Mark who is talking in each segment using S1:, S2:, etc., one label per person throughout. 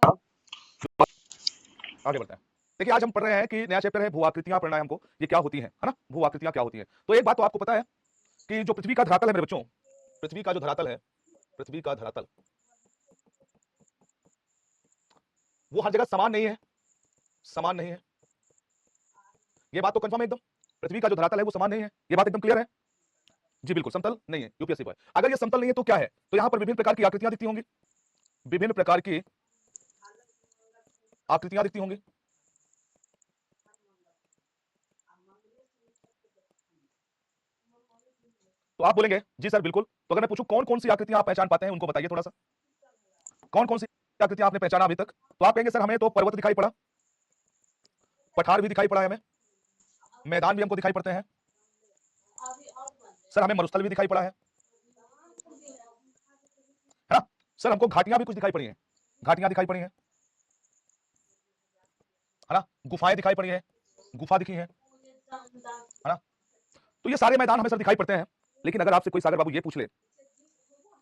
S1: हाँ, आगे बढ़ते हैं। देखिए आज हम पढ़ रहे हैं कि नया चैप्टर है भू आकृतियां, पढ़ना है हमको ये क्या होती हैं, है ना? भू आकृतियां क्या होती हैं? तो एक बात तो आपको पता है कि जो पृथ्वी का धरातल है मेरे बच्चों, पृथ्वी का जो धरातल है, पृथ्वी का धरातल वो हर जगह समान नहीं है, समान नहीं है। ये बात तो कंफर्म है एकदम। पृथ्वी का जो धरातल है वो समान नहीं है, ये बात एकदम क्लियर है। जी बिल्कुल, समतल नहीं है यूपीएससी बॉय। अगर ये समतल नहीं है तो क्या है? तो यहां पर विभिन्न प्रकार की आकृतियां दिखती होंगी, विभिन्न प्रकार की आकृतियां दिखती होंगी। तो आप बोलेंगे जी सर बिल्कुल। तो अगर मैं पूछूं कौन कौन सी आकृतियां आप पहचान पाते हैं उनको बताइए थोड़ा सा। कौन कौन सी आकृतियां आपने पहचाना अभी तक? तो आप कहेंगे सर हमें तो पर्वत दिखाई पड़ा, पठार भी दिखाई पड़ा है, हमें मैदान भी हमको दिखाई पड़ते हैं, सर हमें मरुस्थल भी दिखाई पड़ा है ना? सर हमको घाटियां भी कुछ दिखाई पड़ी हैं, घाटियां दिखाई पड़ी हैं, है ना? गुफाएं दिखाई पड़ी हैं, गुफा दिखी है ना? तो ये सारे मैदान हमें सर दिखाई पड़ते हैं। लेकिन अगर आपसे कोई सागर बाबू ये पूछ ले,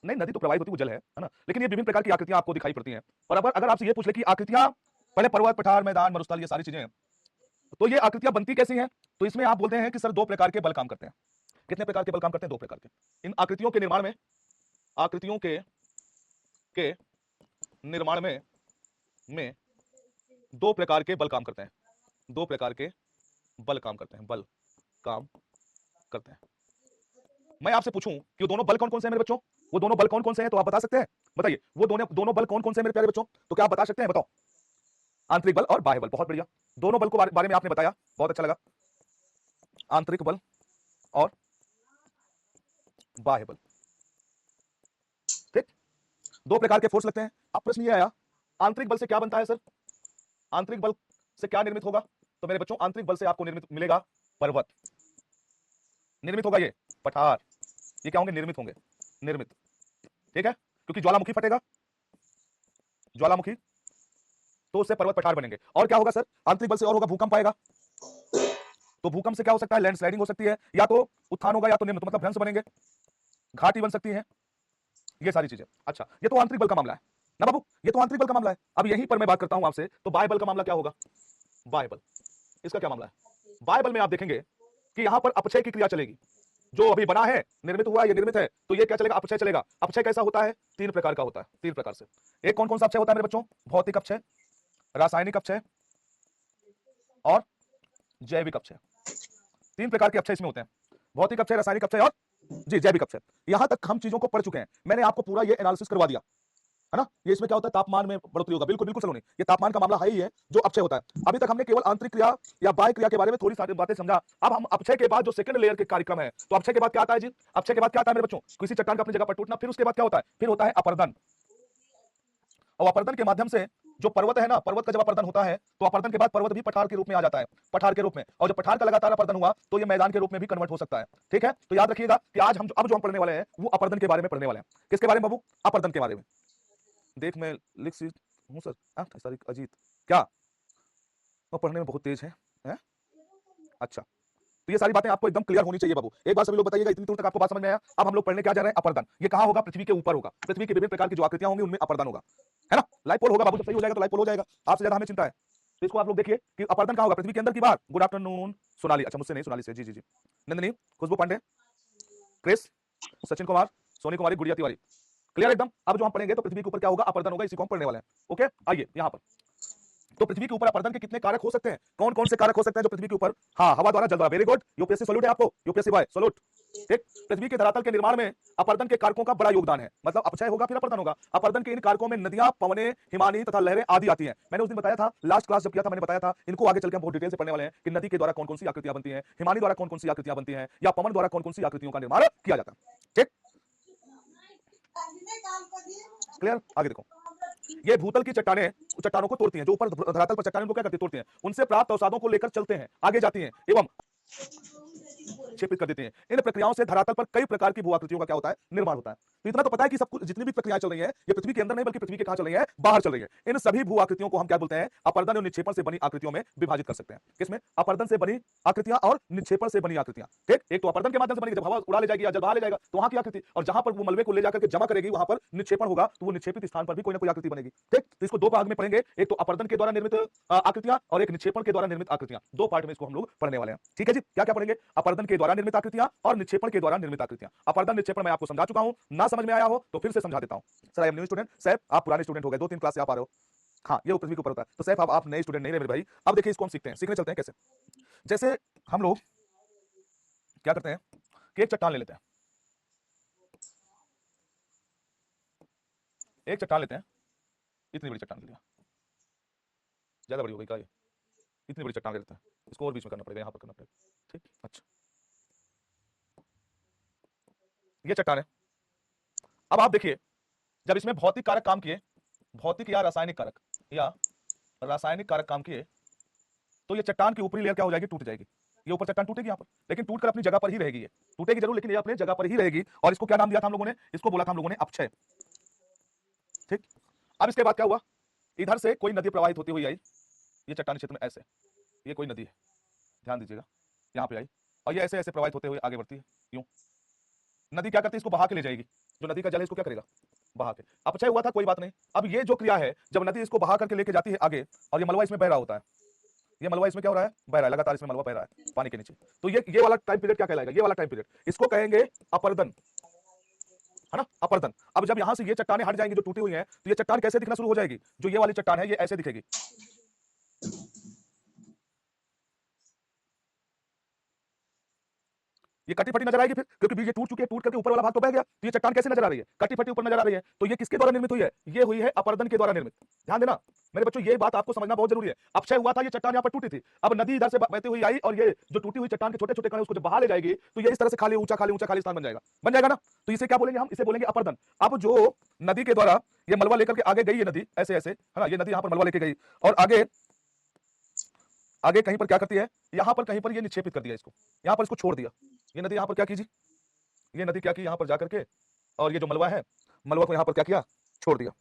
S1: नहीं नदी तो प्रवाहित होती वो जल है ना? लेकिन ये विभिन्न प्रकार की आकृतियां आपको दिखाई पड़ती हैं। और अगर आपसे ये पूछ ले कि आकृतियां पहले पर्वत, पठार, मैदान, मरुस्थल ये सारी चीजें, तो ये आकृतियां बनती कैसी हैं? तो इसमें आप बोलते हैं कि सर दो प्रकार के बल काम करते हैं। कितने प्रकार के बल काम करते हैं? दो प्रकार के। इन आकृतियों के निर्माण में, आकृतियों के निर्माण में दो प्रकार के बल काम करते हैं, दो प्रकार के बल काम करते हैं, बल काम करते हैं। मैं आपसे पूछूं कि वो दोनों बल कौन कौन से हैं मेरे बच्चों? वो दोनों बल कौन कौन से हैं? तो आप बता सकते हैं? बताइए वो दोनों दोनों बल कौन कौन से हैं मेरे प्यारे बच्चों? तो क्या आप बता सकते हैं? बताओ। आंतरिक बल और बाह्य बल, बहुत बढ़िया। दोनों बल को बारे में आपने बताया, बहुत अच्छा लगा। आंतरिक बल और बाह्य बल, ठीक। दो प्रकार के फोर्स लगते हैं। अब प्रश्न ये आया आंतरिक बल से क्या बनता है सर? आंतरिक बल से क्या निर्मित होगा? तो मेरे बच्चों आंतरिक बल से आपको निर्मित मिलेगा पर्वत, निर्मित होगा ये पठार, ये क्या होंगे? निर्मित होंगे, निर्मित, ठीक है? क्योंकि ज्वालामुखी फटेगा, ज्वालामुखी, तो उससे पर्वत पठार बनेंगे। और क्या होगा सर? आंतरिक बल से और होगा भूकंप आएगा। तो भूकंप से क्या हो सकता है? लैंडस्लाइडिंग हो सकती है, या तो उत्थान होगा या तो निम्न, तो मतलब भ्रंश बनेंगे, घाटी बन सकती है, ये सारी चीजें। अच्छा ये तो आंतरिक बल का मामला है ना बाबू, ये तो आंतरिक बल का मामला है। अब यहीं पर मैं बात करता हूं आपसे, तो बाह्य बल का मामला क्या होगा? बाह्य बल, इसका क्या मामला है? बाह्य बल में आप देखेंगे कि यहां पर अपक्षय की क्रिया चलेगी। जो अभी बना है, निर्मित हुआ, ये निर्मित है, तो ये क्या चलेगा? अपक्षय चलेगा। अपक्षय कैसा होता है? तीन प्रकार का होता है, तीन प्रकार से। एक कौन कौन सा अपक्षय होता है मेरे बच्चों? भौतिक अपक्षय, रासायनिक अपक्षय और जैविक अपक्षय। तीन प्रकार के अपक्षय इसमें होते हैं, भौतिक अपक्षय, रासायनिक अपक्षय और जी जैविक अपक्षय। यहां तक हम चीजों को पढ़ चुके हैं, मैंने आपको पूरा ये एनालिसिस करवा दिया है ना? ये इसमें क्या होता है? तापमान में बढ़ोतरी होगा, बिल्कुल बिल्कुल सलोनी, ये तापमान का मामला है ही है जो अपक्षय होता है। अभी तक हमने केवल आंतरिक क्रिया या बाह्य क्रिया के बारे में थोड़ी सारी बातें समझा। अब हम अपक्षय के बाद जो सेकंड लेयर के कार्यक्रम है, तो अपक्षय के बाद क्या आता है जी? अपक्षय के बाद क्या आता है मेरे बच्चों? किसी चट्टान का अपनी जगह पर टूटना, फिर उसके बाद क्या होता है? फिर होता है अपर्दन। और अपर्दन के माध्यम से जो पर्वत है ना, पर्वत का जब अपर्दन होता है तो अपर्दन के बाद पर्वत भी पठार के रूप में आ जाता है, पठार के रूप में। और जब पठार का लगातार अपर्दन हुआ तो ये मैदान के रूप में भी कन्वर्ट हो सकता है, ठीक है? तो याद रखिएगा कि आज हम अब जो हम पढ़ने वाले हैं वो अपर्दन के बारे में पढ़ने वाले हैं। किसके बारे में बाबू? अपर्दन के बारे में। देख मैं लिख सी हूं सर, 8 तारीख अजीत क्या? वो पढ़ने में बहुत तेज है? अच्छा, तो ये सारी बातें आपको एकदम क्लियर होनी चाहिए बाबू। एक बार सभी लोग बताइएगा, इतनी दूर तक आपको बात समझ में आया? अब हम लोग पढ़ने क्या जा रहे हैं? अपर्दन। ये कहां होगा? पृथ्वी के ऊपर होगा। पृथ्वी की विभिन्न प्रकार की जो आकृतियां होंगी उनमें अपर्दन होगा, है ना? लाइव पोल होगा बाबू, जब सही हो जाएगा तो लाइव पोल हो जाएगा, आपसे ज्यादा हमें चिंता है। तो इसको आप लोग देखिए कि अपर्दन कहां होगा? पृथ्वी के अंदर की बाहर। गुड आफ्टरनून सोनाली, अच्छा मुझसे नहीं सोनाली से, जी जी जी। नंदिनी, खुशबू पांडे, क्रिस, सचिन कुमार, सोनी कुमारी, गुड़िया तिवारी, क्लियर एकदम। अब जो हम पढ़ेंगे तो पृथ्वी के ऊपर क्या होगा? अपर्दन होगा, इसी को हम पढ़ने वाले हैं। ओके आइए यहां पर। तो पृथ्वी के ऊपर अपर्दन के कितने कारक हो सकते हैं? कौन कौन से कारक हो सकते हैं जो पृथ्वी के ऊपर? हाँ, हवा द्वारा, जल द्वारा, वेरी गुड, यूपीएससी सॉल्यूट है आपको, यूपीएससी बॉय सॉल्यूट, ठीक। पृथ्वी के धरातल के निर्माण में अपर्दन के कारकों का बड़ा योगदान है, मतलब अपक्षय होगा फिर अपर्दन होगा। अपर्दन के इन कारकों में नदियां, पवने, हिमानी तथा लहरें आदि आती हैं। मैंने उस दिन बताया था, लास्ट क्लास जब किया था मैंने बताया था, इनको आगे चल के हम बहुत डिटेल से पढ़ने वाले हैं कि नदी के द्वारा कौन कौन सी आकृतियां बनती हैं, हिमानी द्वारा कौन कौन सी आकृतियां बनती हैं, या पवन द्वारा कौन कौन सी आकृतियों का निर्माण किया जाता है, ठीक। क्लियर? आगे देखो, ये भूतल की चट्टानें चट्टानों को तोड़ती हैं, जो ऊपर धरातल पर चट्टानें उनको क्या करती हैं? तोड़ती हैं, उनसे प्राप्त अवसादों को लेकर चलते हैं, आगे जाती हैं एवं क्षेपित कर देती हैं। इन प्रक्रियाओं से धरातल पर कई प्रकार की भू आकृतियों का क्या होता है? निर्माण होता है। तो इतना तो पता है कि सब कुछ जितनी भी प्रक्रियाएं चल रही हैं ये पृथ्वी के अंदर नहीं बल्कि पृथ्वी के कहां चल रही है, बाहर चल रही है। इन सभी भू आकृतियों को हम क्या बोलते हैं, अपर्दन और निक्षेपण से बनी आकृतियों में विभाजित कर सकते हैं। किसमें, अपर्दन से बनी आकृतियां और निक्षेपण से बनी आकृतियां। ठीक, एक तो अपर्दन के माध्यम से बनेगी, जब हवा उड़ा ले जाएगी या जल बहा ले जाएगा तो वहां की आकृति, और जहां पर वो मलबे को ले जाकर के जमा करेगी वहां पर निक्षेपण होगा तो वो निक्षेपित स्थान पर भी कोई ना कोई आकृति बनेगी। ठीक, तो इसको दो भाग में पढ़ेंगे, एक तो अपर्दन के द्वारा निर्मित आकृतियां और एक निक्षेपण के द्वारा निर्मित आकृतियां। दो पार्ट में इसको हम लोग पढ़ने वाले हैं। ठीक है जी, क्या क्या पढ़ेंगे, अपर्दन के द्वारा निर्मित आकृतियां और निक्षेपण के द्वारा निर्मित आकृतियां। अपर्दन निक्षेपण मैं आपको समझा चुका हूं, ना समझ में आया हो तो फिर से समझा देता हूं। Sir I am new student, sir आप पुराने स्टूडेंट हो गए, 2-3 क्लास से आप आ रहे हो। हाँ, ये पृथ्वी के ऊपर होता है, तो सैफ आप नए स्टूडेंट नहीं रहे मेरे भाई। अब देखिए इसको हम सीखते हैं, सीखने चलते हैं कैसे। जैसे हम लोग क्या करते हैं कि एक चट्टान ले लेते हैं, एक चट्टान लेते हैं, इतनी बड़ी चट्टान ले लिया, ज्यादा बड़ी हो गई क्या ये, इतनी बड़ी चट्टान ले लेते हैं, इसको और बीच में करना पड़ेगा, यहां पर करना पड़ेगा। ठीक, अच्छा ये चट्टान है। अब आप देखिए जब इसमें भौतिक कारक काम किए, भौतिक या रासायनिक कारक काम किए, तो ये चट्टान की ऊपरी लेयर क्या हो जाएगी, टूट जाएगी। ये ऊपर चट्टान टूटेगी यहाँ पर, लेकिन टूटकर अपनी जगह पर ही रहेगी, ये टूटेगी जरूर लेकिन ये अपनी जगह पर ही रहेगी। और इसको क्या नाम दिया था हम लोगों ने, इसको बोला था हम लोगों ने अपक्षय। ठीक, अब इसके बाद क्या हुआ, इधर से कोई नदी प्रवाहित होती हुई आई, ये चट्टानी क्षेत्र में ऐसे, ये कोई नदी है, ध्यान दीजिएगा, यहाँ पे आई और ये ऐसे ऐसे प्रवाहित होते हुए आगे बढ़ती है। यूं नदी क्या करती है, इसको बहा के ले जाएगी, जो नदी का जल है इसको क्या करेगा, बहा के। अपचय हुआ था कोई बात नहीं, अब ये जो क्रिया है जब नदी इसको बहा करके लेके जाती है आगे और ये मलबा इसमें बह रहा होता है, ये मलबा इसमें क्या हो रहा है, बह रहा है, लगातार इसमें मलबा बह रहा है पानी के नीचे, तो ये वाला टाइम पीरियड क्या कहलाएगा, ये वाला टाइम पीरियड, इसको कहेंगे अपर्दन, है ना, अपर्दन। अब जब यहां से ये चट्टानें हट जाएंगी जो टूटी हुई हैं, तो ये चट्टान कैसे दिखना शुरू हो जाएगी, जो ये वाली चट्टान है ये ऐसे दिखेगी, ये कटी फटी नजर आएगी फिर, क्योंकि ये टूट चुकी है, टूट करके ऊपर वाला भाग तो बह गया, तो ये चट्टान कैसे नजर आ रही है, कटी फटी ऊपर नजर आ रही है। तो ये किसके द्वारा निर्मित हुई है, ये हुई है अपर्दन के द्वारा निर्मित। ध्यान देना मेरे बच्चों, ये बात आपको समझना बहुत जरूरी है। अपक्षय हुआ था, ये चट्टान यहाँ पर टूटी थी, अब नदी इधर से बहती हुई आई और ये जो टूटी हुई चट्टान के छोटे छोटे कण उसको जब बहा ले जाएगी तो ये इस तरह से खाली ऊंचा खाली स्थान बन जाएगा ना, तो इसे क्या बोलेंगे हम, इसे बोलेंगे अपर्दन। अब जो नदी के द्वारा ये मलबा लेकर के आगे गई, ये नदी ऐसे ऐसे, है ना, ये नदी यहाँ पर मलबा लेके गई और आगे आगे कहीं पर क्या करती है, यहां पर कहीं पर ये निक्षेपित कर दिया, इसको यहां पर इसको छोड़ दिया। ये नदी यहां पर क्या कीजिए, ये नदी क्या की यहां पर जाकर के और ये जो मलबा है, मलबा को यहां पर क्या किया, छोड़ दिया,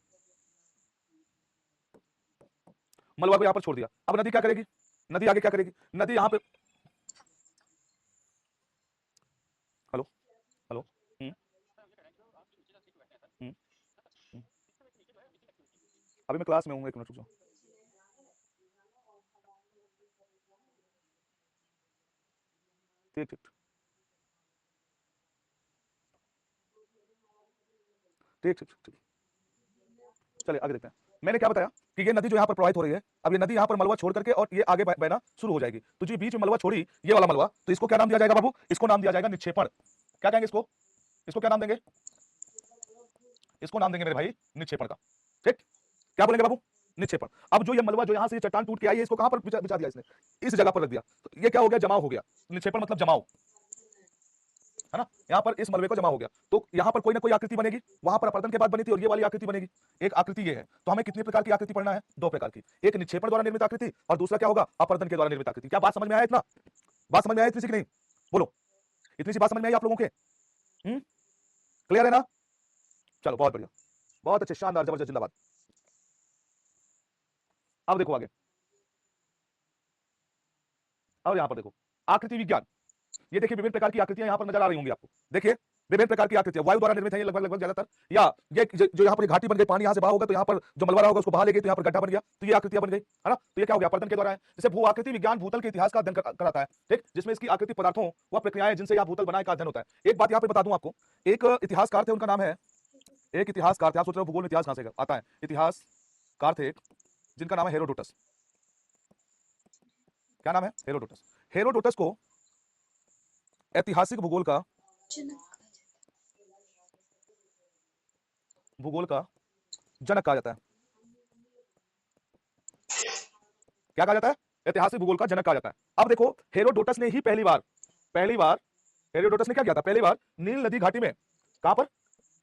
S1: मलबा को यहां पर छोड़ दिया। अब नदी क्या करेगी, नदी आगे क्या करेगी, नदी यहां पे, हेलो हेलो, हम्म, हम्म। अभी मैं क्लास में हूँ, एक मिनट रुक जाओ। ठीक ठीक ठीक ठीक ठीक, चलिए आगे देखते हैं। मैंने क्या बताया कि ये नदी जो यहाँ पर प्रवाहित हो रही है, अब ये नदी यहाँ पर मलबा छोड़ करके और ये आगे बहना शुरू हो जाएगी, तो जो बीच में मलबा छोड़ी ये वाला मलबा, तो इसको क्या नाम दिया जाएगा बाबू, इसको नाम दिया जाएगा निक्षेपण। क्या कहेंगे इसको, इसको क्या नाम देंगे, इसको नाम देंगे मेरे भाई निक्षेपण का। ठीक, क्या बोलेंगे बाबू, निक्षेपण। अब जो ये मलबा जो यहाँ से चट्टान टूट के आई है, इसको कहां पर बिछा दिया इसने, इस जगह पर रख दिया, तो ये क्या हो गया, जमाव हो गया। निक्षेपण मतलब जमाव, है ना, यहाँ पर इस मलबे को जमा हो गया, तो यहाँ पर कोई ना कोई आकृति बनेगी, वहां पर अपर्दन के बाद बनी थी और ये वाली आकृति बनेगी। एक आकृति ये है, तो हमें कितने प्रकार की आकृति पढ़ना है, दो प्रकार की, एक निक्षेपण द्वारा निर्मित आकृति और दूसरा क्या होगा, अपर्दन के द्वारा निर्मित आकृति। क्या बात समझ में आया, इतना बात समझ में आया इतनी सी कि नहीं, बोलो, इतनी सी बात समझ में आई आप लोगों के, क्लियर है ना, चलो बहुत बढ़िया, बहुत अच्छे, शानदार, जबरदस्त, जिंदाबाद। अब देखो आगे, अब यहां पर देखो आकृति विज्ञान, ये देखिए विभिन्न प्रकार की आकृतियां यहां पर नजर आ रही होंगी आपको, देखिए विभिन्न प्रकार की आकृतियां वायु द्वारा निर्मित है ये लगभग ज्यादातर, या ये जो यहाँ पर घाटी बन गई, पानी यहाँ से बहा होगा तो यहाँ पर जो मलबा होगा उसको बहा ले गई तो यहाँ पर गड्ढा बन गया, तो ये आकृतियां बन गई, है ना, तो ये क्या हो गया, अपर्दन के द्वारा है। जैसे भू आकृति विज्ञान भूतल के इतिहास का अध्ययन कराता है, ठीक, जिसमें इसकी आकृति पदार्थों व प्रक्रियाएं जिनसे यह भूतल बनाए का अध्ययन होता है। एक बात यहाँ पे बता दूं आपको, एक इतिहासकार थे, उनका नाम है, एक इतिहासकार थे, आप सोच रहे हो भूगोल में इतिहास कहां से आता है, इतिहासकार थे जिनका नाम है हेरोडोटस। क्या नाम है, हेरोडोटस। हेरोडोटस को ऐतिहासिक भूगोल का जनक कहा जाता है। क्या कहा जाता है, ऐतिहासिक भूगोल का जनक कहा जाता है। अब देखो हेरोडोटस ने ही पहली बार हेरोडोटस ने क्या किया था, पहली बार नील नदी घाटी में, कहां पर,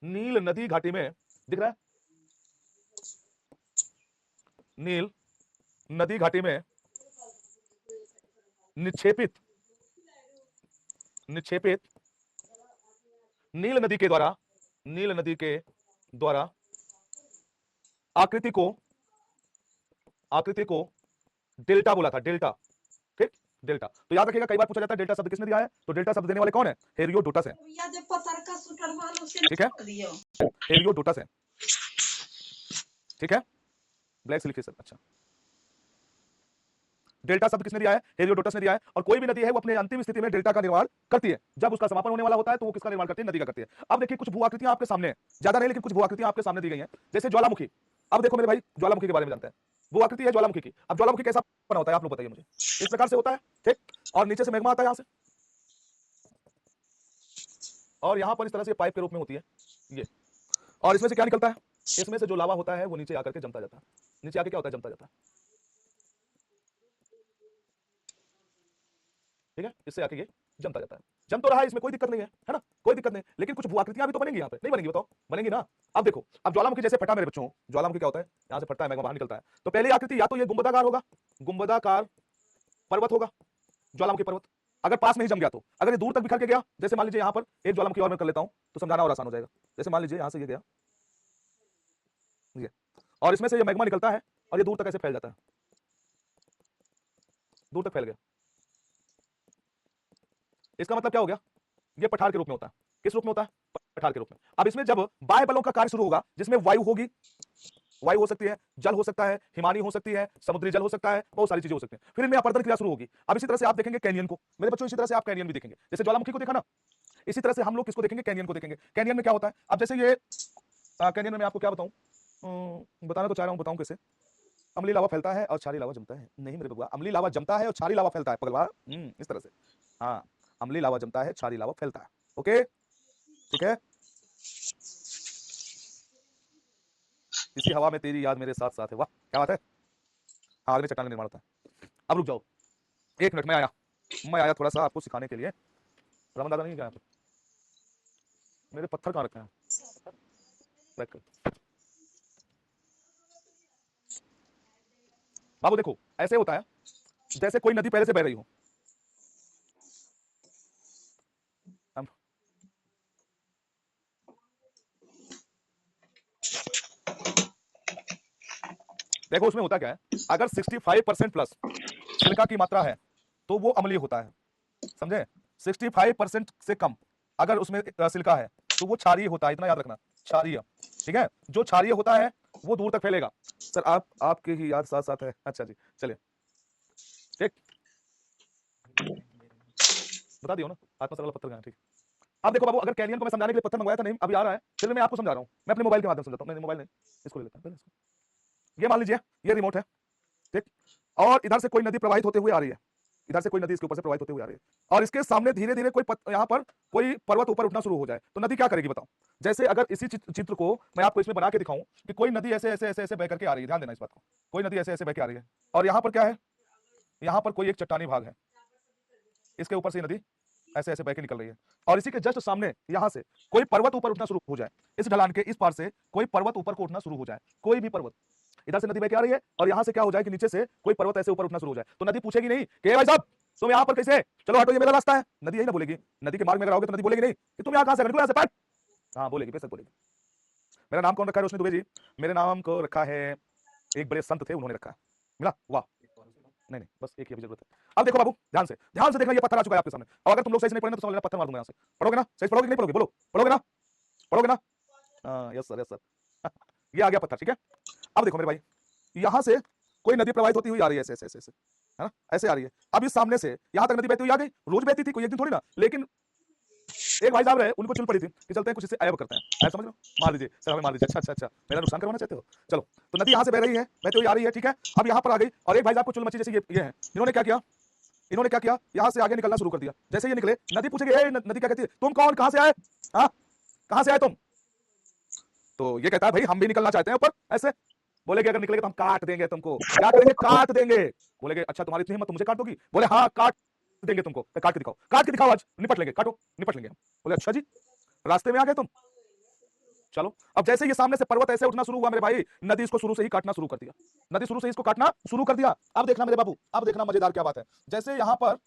S1: नील नदी घाटी में, दिख रहा है, नील नदी घाटी में निक्षेपित नील नदी के द्वारा नील नदी के द्वारा आकृति को डेल्टा बोला था, डेल्टा। ठीक, डेल्टा। तो याद रखिएगा, कई बार पूछा जाता है डेल्टा शब्द किसने दिया है, तो डेल्टा शब्द देने वाले कौन है, हेरोडोटस है। ठीक है, हेरोडोटस है। ठीक है, ब्लैक सिलिफिश। अच्छा, डेल्टा शब्द किसने दिया है, हेरोडोटस ने दिया है। और कोई भी नदी है वो अपने अंतिम स्थिति में डेल्टा का निर्माण करती है। जब उसका समापन होने वाला होता है तो वो किसका निर्माण करती है, नदी का करती है। अब देखिए कुछ भू आकृतियां आपके सामने, ज्यादा नहीं लेकिन कुछ भू आकृतियां आपके सामने दी गई हैं, जैसे ज्वालामुखी। अब देखो मेरे भाई, ज्वालामुखी के बारे में जानते हैं। वो आकृति है ज्वालामुखी की। अब ज्वालामुखी कैसा बना होता है आप लोग बताइए मुझे। इस प्रकार से होता है, ठीक, और नीचे से मैग्मा आता है यहां से, और यहां पर इस तरह से पाइप के रूप में होती है ये, और इसमें से क्या निकलता है, इसमें से जो लावा होता है वो नीचे आकर के जमता जाता है। नीचे आके क्या होता है, जमता जाता है। ठीक है, इससे आके ये जमता जाता है। जम तो रहा है, इसमें कोई दिक्कत नहीं है ना, कोई दिक्कत नहीं। लेकिन कुछ भू-आकृतियां भी तो बनेंगी यहाँ पे, नहीं बनेंगी बताओ, बनेंगी ना। अब देखो, अब ज्वालामुखी जैसे फटा मेरे बच्चों, ज्वालामुखी क्या होता है, यहाँ से फटता है, मैग्मा बाहर निकलता है। तो पहली आकृति या तो ये गुंबदाकार होगा, गुंबदाकार पर्वत होगा, ज्वालामुखी पर्वत। अगर पास में ही जम गया तो, अगर ये दूर तक बिखर के गया, जैसे मान लीजिए यहाँ पर एक ज्वालामुखी और मैं कर लेता हूँ तो समझाना और आसान हो जाएगा। जैसे मान लीजिए यहाँ से ये गया, ये, और इसमें से ये मैग्मा निकलता है और ये दूर तक ऐसे फैल जाता है, दूर तक फैल गया। इसका मतलब क्या हो गया, ये पठार के रूप में होता है। किस रूप में होता है, पठार के रूप में। अब इसमें जब बाह्य बलों का कार्य शुरू होगा, जिसमें वायु होगी, वायु हो सकती है, जल हो सकता है, हिमानी हो सकती है, समुद्री जल हो सकता है, बहुत सारी चीजें हो सकती हैं, फिर इनमें अपर्दन क्रिया शुरू होगी। अब इसी तरह से आप देखेंगे कैनियन को मेरे बच्चों, इसी तरह से आप कैनियन भी देखेंगे। जैसे ज्वालामुखी को देखा ना, इसी तरह से हम लोग किसको देखेंगे, कैनियन को देखेंगे। कैनियन में क्या होता है, अब जैसे ये कैनियन में मैं आपको क्या बताऊं, बताना तो चाह रहा हूं, बताऊं कैसे। अम्लीय लावा फैलता है और क्षारीय लावा जमता है। नहीं मेरे बबुआ, अम्लीय लावा जमता है और क्षारीय लावा फैलता है पगलवा, इस तरह से। हाँ, अम्लीय लावा जमता है, क्षारीय लावा फैलता है। ओके, ठीक है। इसी हवा में तेरी याद मेरे साथ साथ है, वाह क्या बात है। हाँ, आगे चट्टान का निर्माण होता है। अब रुक जाओ 1 मिनट, मैं आया थोड़ा सा आपको सिखाने के लिए। रमन दादा नहीं गया, मेरे पत्थर कहाँ रखे हैं, रख कर। बाबू देखो, ऐसे होता है जैसे कोई नदी पहले से बह रही हो। देखो उसमें होता क्या है, अगर 65% प्लस सिलिका की मात्रा है तो वो अम्लीय होता है, समझे। 65% से कम अगर उसमें सिलिका है तो वो क्षारीय होता है, इतना याद रखना, क्षारीय। ठीक है, जो क्षारीय होता है वो दूर तक फैलेगा। सर आपके ही याद साथ साथ है, अच्छा जी, चलिए ठीक, बता दियो ना, आत्मा सरल पत्थर कहाँ है, ठीक। अब देखो बाबू, अगर कैनियन को मैं समझाने के लिए पत्थर मंगवाया था, नहीं अभी आ रहा है, फिर मैं आपको समझा रहा हूँ, मैं अपने मोबाइल के माध्यम से समझाता हूँ। नहीं मोबाइल नहीं, इसको ले लेता हूँ। ये मान लीजिए ये रिमोट है, ठीक, और इधर से कोई नदी प्रवाहित होते हुए आ रही है, इधर से कोई नदी इसके ऊपर से प्रवाहित होते हुए आ रही है, और इसके सामने धीरे धीरे कोई यहाँ पर कोई पर्वत ऊपर उठना शुरू हो जाए, तो नदी क्या करेगी बताओ। जैसे अगर इसी चित्र को मैं आपको इसमें बना के दिखाऊं कि कोई नदी ऐसे ऐसे ऐसे ऐसे बह करके आ रही है, ध्यान देना इस बात को, कोई नदी ऐसे ऐसे बह के आ रही है, और यहाँ पर क्या है, यहाँ पर कोई एक चट्टानी भाग है, इसके ऊपर से नदी ऐसे ऐसे बह के निकल रही है, और इसी के जस्ट सामने यहाँ से कोई पर्वत ऊपर उठना शुरू हो जाए, इस ढलान के इस पार से कोई पर्वत ऊपर को उठना शुरू हो जाए, कोई भी पर्वत, इधर से नदी बह के आ रही है और यहाँ से क्या हो जाए कि नीचे से कोई पर्वत ऐसे ऊपर उठना शुरू हो जाए, तो नदी पूछेगी नहीं कि भाई साहब तुम यहाँ पर कैसे, चलो हटो ये मेरा रास्ता है। नदी यही ना बोलेगी, नदी के मार्ग में अगर आओगे तो नदी बोलेगी नहीं कि तुम यहाँ कहाँ से, निकलो यहाँ से, पट। हाँ बोलेगी, बेशक बोलेगी। मेरा नाम कौन रखा है रोशनी दुबे जी, मेरे नाम को रखा है, एक बड़े संत थे उन्होंने रखा है, मिला, वाह। नहीं नहीं, बस एक ही अभी जरूरत है। अब देखो बाबू, ध्यान से देखना, ये पत्थर आ चुका है आपके सामने, और अगर तुम लोग सही से नहीं पढ़े तो समझ लेना पत्थर मार दूंगा यहाँ से। पढ़ोगे ना, सही पढ़ोगे नहीं पढ़ोगे, बोलो पढ़ोगे ना, पढ़ोगे ना, हाँ यस सर, यस सर। ये आ गया पत्थर, ठीक है। अब देखो मेरे भाई, यहाँ से कोई नदी प्रवाहित होती हुई आ रही है, ऐसे ऐसे ऐसे, है ना, ऐसे आ रही है। अब इस सामने से यहाँ तक नदी बहती हुई आ गई, रोज बहती थी, कोई एक दिन थोड़ी ना, लेकिन एक भाई साहब रहे, उनको चुल पड़ी थी कि चलते हैं कुछ इससे ऐब करते हैं, ऐसा समझ लो, मार लीजिए सर, हमें मार लीजिए, अच्छा अच्छा अच्छा, मेरा नुकसान करवाना चाहते हो, चलो। तो नदी यहाँ से बह रही है, बहती हुई आ रही है, ठीक है। अब यहाँ पर आ गई और एक भाई साहब को चुल मची, जैसे ये है, इन्होंने क्या किया, इन्होंने क्या किया, यहाँ से आगे निकलना शुरू कर दिया। जैसे ये निकले, नदी पूछेगी ए नदी क्या कहती है, तुम कौन, कहाँ से आए, हाँ कहाँ से आए तुम, तो ये कहता है भाई हम भी निकलना चाहते हैं ऊपर, ऐसे बोलेगे अगर निकलेगे तो हम काट देंगे तुमको, क्या करेंगे, काट देंगे। बोलेगे अच्छा तुम्हारी इतनी हिम्मत, तुम मुझे काट दोगी, बोले हाँ काट देंगे तुमको, काट के दिखाओ, काट के दिखाओ, आज निपट लेंगे, काटो निपट लेंगे। बोले अच्छा जी, रास्ते में आ गए तुम, चलो। अब जैसे ये सामने से पर्वत ऐसे उठना शुरू हुआ मेरे भाई, नदी इसको शुरू से ही काटना शुरू कर दिया, नदी शुरू से इसको काटना शुरू कर दिया। अब देखना मेरे बाबू, अब देखना मजेदार क्या बात है, जैसे यहां पर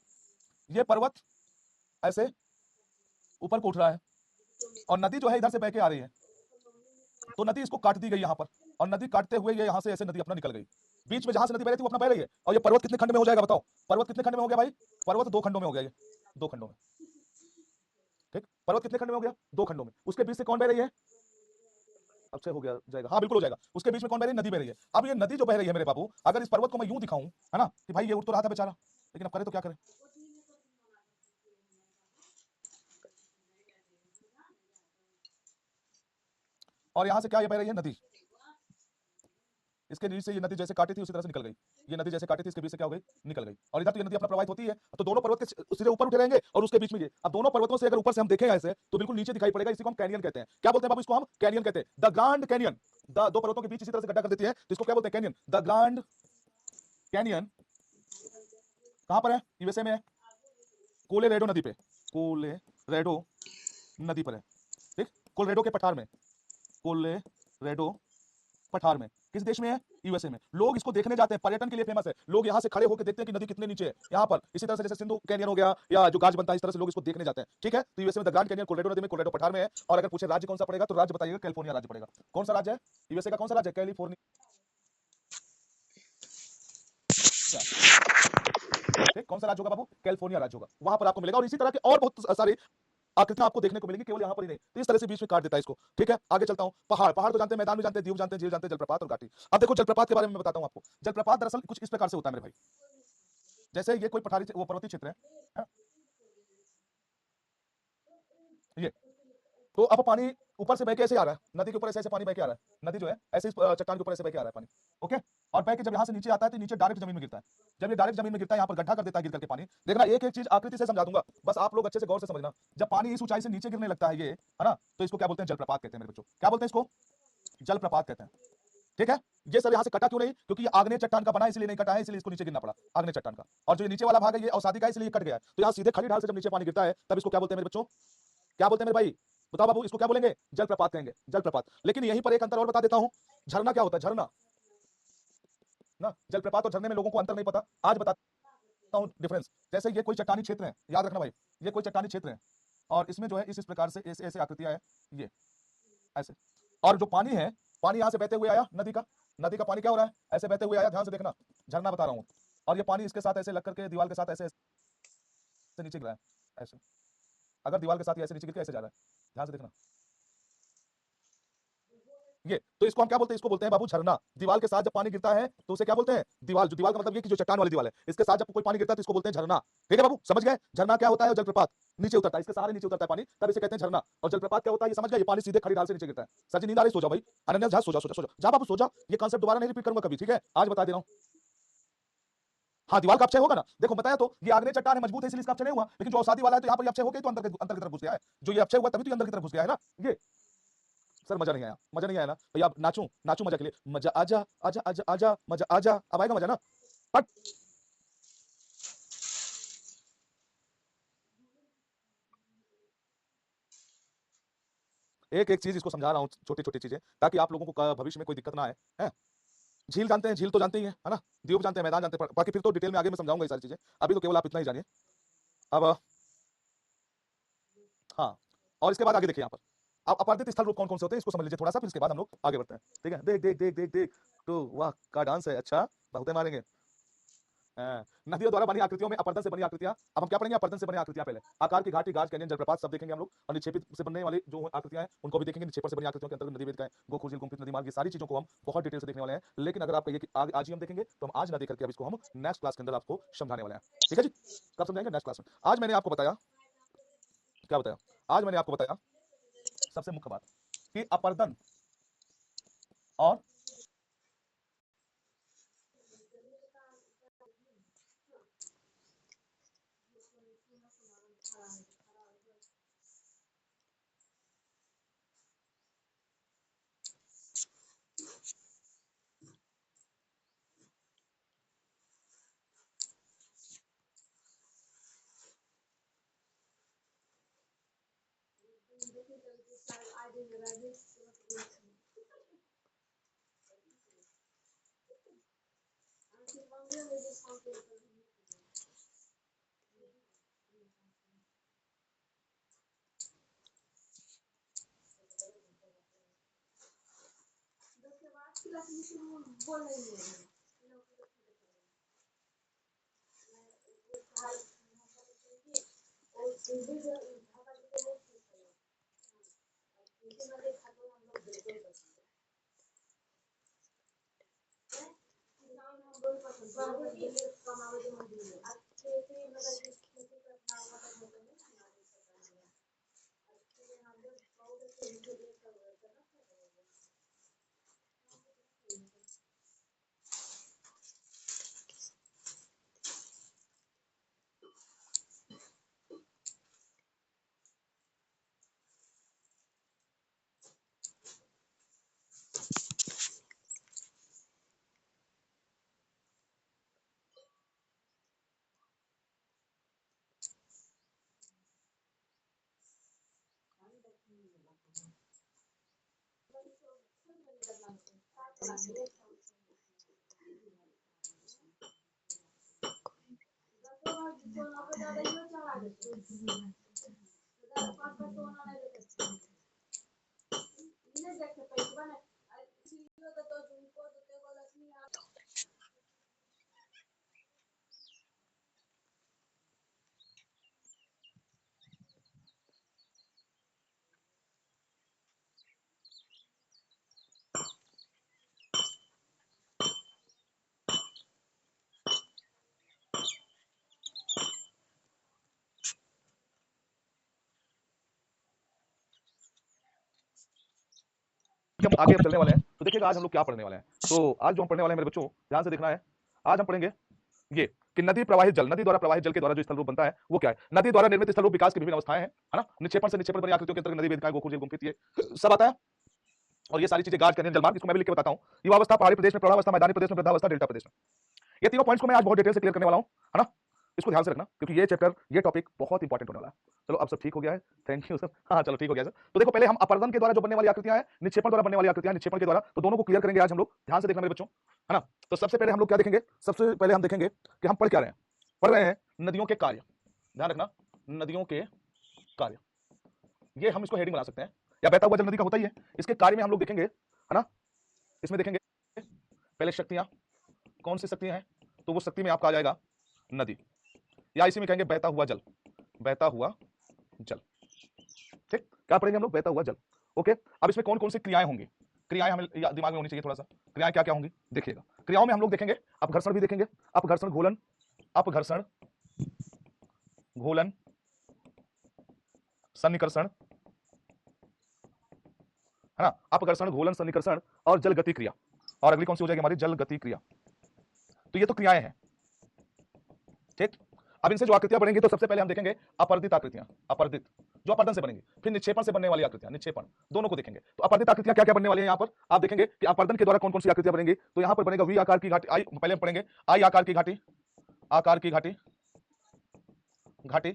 S1: ये पर्वत ऐसे ऊपर को उठ रहा है, और नदी जो है इधर से बह के आ रही है, तो नदी इसको काट दी गई यहाँ पर, और नदी काटते हुए ये यहाँ से ऐसे नदी अपना निकल गई। बीच में जहां से नदी बह रही थी वो अपना बह रही है। और ये पर्वत कितने खंड में हो जाएगा बताओ? पर्वत कितने खंड में हो गया भाई? पर्वत 2 खंडों में हो गया, ये 2 खंडों में। ठीक, पर्वत कितने खंड में हो गया? 2 खंडों में। उसके बीच से कौन बह रही है? अब से हो गया जाएगा, हाँ बिल्कुल हो जाएगा। उसके बीच में कौन बह रही है? नदी बह रही है। अब ये नदी जो बह रही है मेरे बाबू, अगर इस पर्वत को मैं यूं दिखाऊं, है ना, कि भाई ये उठ तो रहा था बेचारा, लेकिन अब करे तो क्या करे? और यहां से क्या ये बह रही है? नदी। इसके बीच से ये नदी जैसे काटी थी उसी तरह से निकल गई। ये नदी जैसे काटी थी इसके बीच से क्या हो गई? निकल गई। और इधर तो ये नदी अपना प्रवाहित होती है, तो दोनों पर्वत के सीधे ऊपर उठे रहेंगे और उसके बीच में ये। अब दोनों पर्वतों से अगर ऊपर से हम देखें ऐसे, तो बिल्कुल नीचे दिखाई पड़ेगा। इसी को हम कैनियन कहते हैं। क्या बोलते हैं बाबू? इसको हम कैनियन कहते हैं, द ग्रांड कैनियन। दो पर्वतों के बीच इसी तरह से गड्ढा कर देती है, तो इसको क्या बोलते हैं? Canyon, the grand canyon. कहां पर है? यूएसए में है, कोलोराडो नदी पे, कोलोराडो नदी पर है। ठीक, कोलोराडो के पठार में, कोलोराडो पठार में। किस देश में है? यूएसए में। लोग इसको देखने जाते हैं, पर्यटन के लिए फेमस है। लोग यहाँ से खड़े होकर देखते हैं कि नदी कितने नीचे है यहाँ पर। इसी तरह से जैसे सिंधु कैनियन हो गया या जो गाज बनता है, इस तरह से लोग इसको देखने जाते हैं। ठीक है, तो यूएसए में द ग्रैंड कैनियन कोलोराडो नदी में, कोलोराडो पठार में है। और अगर पूछे राज्य कौन सा पड़ेगा, तो राज्य बताइएगा कैलिफोर्निया राज्य पड़ेगा। कौन सा राज्य है यूएसए का? कौन सा राज्य है? कैलिफोर्निया। ठीक, कौन सा राज्य होगा बाबू? कैलिफोर्निया राज्य होगा, वहां पर आपको मिलेगा। और इसी तरह के और बहुत सारे आकृतियां आपको देखने को मिलेंगी, केवल यहाँ पर ही नहीं। तो इस तरह से बीच में काट देता है इसको। ठीक है, आगे चलता हूँ। पहाड़, पहाड़ तो जानते हैं, मैदान भी जानते हैं, द्वीप जानते हैं, झील जानते हैं, जलप्रपात और घाटी। अब देखो जलप्रपात के बारे में मैं बताता हूँ आपको। जलप्रपात दरअसल कुछ इस प्रकार से होता है मेरे भाई। जैसे ये कोई पठारी वो पर्वतीय क्षेत्र है, ये तो अब पानी ऊपर से बह के ऐसे आ रहा है, नदी के ऊपर ऐसे ऐसे पानी बह के आ रहा है। नदी जो है ऐसे इस चट्टान के ऊपर ऐसे बह के आ रहा है पानी। ओके, और बह के जब यहाँ से नीचे आता है तो नीचे डायरेक्ट जमीन में गिरता है। जब ये डायरेक्ट जमीन में गिरता है, यहाँ पर गड्ढा कर देता है गिर करके पानी। देखना, एक एक चीज आकृति से समझा दूंगा, बस आप लोग अच्छे से गौर से समझना। जब पानी इस ऊंचाई से नीचे गिरने लगता है ये, है ना, तो इसको क्या बोलते हैं? जलप्रपात कहते हैं मेरे बच्चों। क्या बोलते हैं इसको? जलप्रपात कहते हैं। ठीक है, ये सब यहाँ से कटा क्यों नहीं? क्योंकि ये आग्नेय चट्टान का बना है, इसलिए नहीं कटा है, इसलिए इसको नीचे गिरना पड़ा, आग्नेय चट्टान का। और जो ये नीचे वाला भाग है ये अवसादी का है, इसलिए ये कट गया है। तो यहाँ सीधे खड़ी ढाल से जब नीचे पानी गिरता है, तब इसको क्या बोलते हैं मेरे बच्चों? क्या बोलते हैं मेरे भाई? बताओ बाबू, इसको क्या बोलेंगे? जलप्रपात कहेंगे, जलप्रपात। लेकिन यहीं पर एक अंतर और बता देता हूं। झरना क्या होता है? झरना ना, जलप्रपात और झरने में लोगों को अंतर नहीं पता, आज बताता हूं डिफरेंस। जैसे ये कोई चट्टानी क्षेत्र है, याद रखना भाई, ये कोई चट्टानी क्षेत्र है, और इसमें जो है इस प्रकार से ऐसे ऐसे आकृतियां है, ये ऐसे। और जो पानी है, पानी यहां से बहते हुए आया, नदी का पानी क्या हो रहा है? ऐसे बहते हुए आया, ध्यान से देखना, झरना बता रहा हूं। और ये पानी इसके साथ ऐसे लग करके दीवार के साथ ऐसे ऐसे नीचे गिरा है, ऐसे। अगर दीवार के साथ ये ऐसे नीचे गिर के ऐसे जा रहा है, ध्यान से देखना। ये तो इसको हम क्या बोलते हैं? इसको बोलते हैं बाबू झरना। दीवार के साथ जब पानी गिरता है तो उसे क्या बोलते हैं? दीवार। जो दीवार का मतलब ये कि जो चट्टान वाली दीवार है, इसके साथ जब कोई पानी गिरता है तो इसको बोलते हैं झरना। ठीक है बाबू, समझ गए? झरना क्या होता है? जलप्रपात नीचे उतरता है, इसके सहारे नीचे उतरता है पानी, तब इसे कहते हैं झरना। और जलप्रपात क्या होता है ये समझ गए? ये पानी सीधे खड़ी ढाल से नीचे गिरता है। सर जी नींद आ रही? सो जाओ भाई। अनन्या झा सो जाओ, सो जाओ, सो जाओ, जा बाबू सो जाओ। ये कॉन्सेप्ट दोबारा नहीं रिपीट करूंगा कभी, ठीक है? आज बता दे रहा हूं। हाँ, दीवार का अपचय होगा ना, देखो बताया तो, ये आग्नेय चट्टान है, मजबूत है, इसलिए इसका अपचय नहीं हुआ। लेकिन जो अवसादी वाला है तो यहाँ पर अपचय हो गया, तो अंदर की तरफ घुस गया है। जो ये अपचय हुआ तभी तो अंदर की तरफ घुस गया है ना ये। सर मजा नहीं आया, मजा नहीं आया ना भैया? आप नाचूं, नाचूं मजा के लिए, मजा आजा आजा आजा आजा, मजा आजा, अब आएगा मजा ना? हट। एक एक चीज इसको समझा रहा हूँ, छोटी छोटी चीजें, ताकि आप लोगों को भविष्य में कोई दिक्कत ना आए, हैं? झील जानते हैं? झील तो जानते ही है ना? द्वीप जानते हैं, मैदान जानते हैं, बाकी फिर तो डिटेल में आगे मैं समझाऊंगा ये सारी चीजें। अभी तो केवल आप इतना ही जानिए। अब हाँ, और इसके बाद आगे देखिए यहाँ पर। अब अपराजित स्थल रूप कौन कौन से होते हैं इसको समझ लीजिए थोड़ा सा, फिर इसके बाद हम लोग आगे बढ़ते हैं। ठीक है, देख देख देख देख देख, तो वाह का डांस है, अच्छा बहुत मारेंगे। नदियों द्वारा बनी आकृतियों में अपर्दन से बनी आकृतियां। अब हम क्या पढ़ेंगे? अपर्दन से बनी आकृतियां पहले। आकार की घाटी, गाज, कैनियन, जलप्रपात सब देखेंगे हम लोग। और निक्षेपित से बनने वाली जो आकृतियां हैं उनको भी देखेंगे। निक्षेपण से बनी आकृतियों के अंतर्गत नदी वेदिकाएं, गोखुर झील, गुमटित नदी मार्ग, ये सारी चीजों को हम बहुत डिटेल से देखने वाले हैं। लेकिन अगर आप कहिए कि आज ही हम देखेंगे, तो हम आज ना देख करके अब इसको हम नेक्स्ट क्लास के अंदर आपको समझाने वाले हैं। ठीक है जी, कब समझाएंगे? नेक्स्ट क्लास में। आज मैंने आपको बताया, क्या बताया? आज मैंने आपको बताया सबसे मुख्य बात कि अपर्दन और हम आगे चलने वाले हैं तो देखिएगा आज हम लोग क्या पढ़ने वाले हैं। तो आज जो हम पढ़ने वाले हैं मेरे बच्चों, ध्यान से देखना है। आज हम पढ़ेंगे ये कि नदी प्रवाहित जल, नदी द्वारा प्रवाहित जल के द्वारा जो स्थल रूप बनता है वो क्या है। नदी द्वारा निर्मित स्थल रूप विकास की विभिन्न अवस्थाएं हैं, है ना। निक्षेपण से निक्षेपण बनी आकृतियों के अंतर्गत नदी, वेदिकाएं, गोकुल, झील, गुम्फित, ये सब आता है। और ये सारी चीजें गाज करने जलमार्ग, इसको मैं भी लिख के बताता हूँ। युवावस्था, पहाड़ी प्रदेश में प्रौढ़ावस्था, मैदानी प्रदेश में वृद्धावस्था, डेल्टा प्रदेश में। ये तीनों पॉइंट्स को मैं आज बहुत डिटेल से क्लियर करने वाला हूँ, है ना। इसको ध्यान से रखना क्योंकि ये चैप्टर, ये टॉपिक बहुत इंपॉर्टेंट होने वाला है। चलो अब सब ठीक हो गया है, थैंक यू सर। हाँ चलो ठीक हो गया सर। तो देखो पहले हम अपर्दन के द्वारा जो बनने वाली आकृतियां हैं, निक्षेपण द्वारा बनने वाली आकृतियां, निक्षेपण के द्वारा, तो दोनों को क्लियर करेंगे आज हम लोग। ध्यान से देखना मेरे बच्चों, है ना। तो सबसे पहले हम लोग क्या देखेंगे, सबसे पहले हम देखेंगे कि हम पढ़ क्या रहे हैं। पढ़ रहे हैं नदियों के कार्य, ध्यान रखना, नदियों के कार्य। ये हम इसको हेडिंग बना सकते हैं, या बहता हुआ जल नदी का होता ही है। इसके कार्य में हम लोग देखेंगे, है ना। इसमें देखेंगे पहले शक्तियां, कौन सी शक्तियां हैं, तो वो शक्ति में आपका आ जाएगा नदी, या इसी में कहेंगे बहता हुआ जल, बहता हुआ जल। ठीक, क्या पढ़ेंगे हम लोग, बहता हुआ जल। ओके, अब इसमें कौन कौन सी क्रियाएं होंगी, क्रियाएं हमें दिमाग में होनी चाहिए थोड़ा सा। क्रियाएं क्या क्या होंगी देखिएगा। क्रियाओं में हम लोग देखेंगे अपघर्षण भी देखेंगे, अपघर्षण घोलन, अपघर्षण घोलन, सन्निकर्षण, है ना। अपघर्षण, घोलन, सन्निकर्षण और जल गति क्रिया। और अगली कौन सी हो जाएगी हमारी, जल गति क्रिया। तो ये तो क्रियाएं हैं, ठीक। अब इनसे जो आकृतियां बनेंगी तो सबसे पहले हम देखेंगे अपर्दित आकृतियां, अपर्दित जो अपर्दन से बनेंगी, फिर निक्षेपण से बनने वाली आकृतियां, निक्षेपण, दोनों को देखेंगे। तो अपर्दित आकृतियां क्या क्या बनने वाली है यहाँ पर आप देखेंगे कि अपर्दन के द्वारा कौन कौन सी आकृतियां बनेंगी। तो यहाँ पर बनेगा वी आकार की घाटी, आई पहले हम पढ़ेंगे, आई आकार की घाटी, आकार की घाटी, घाटी,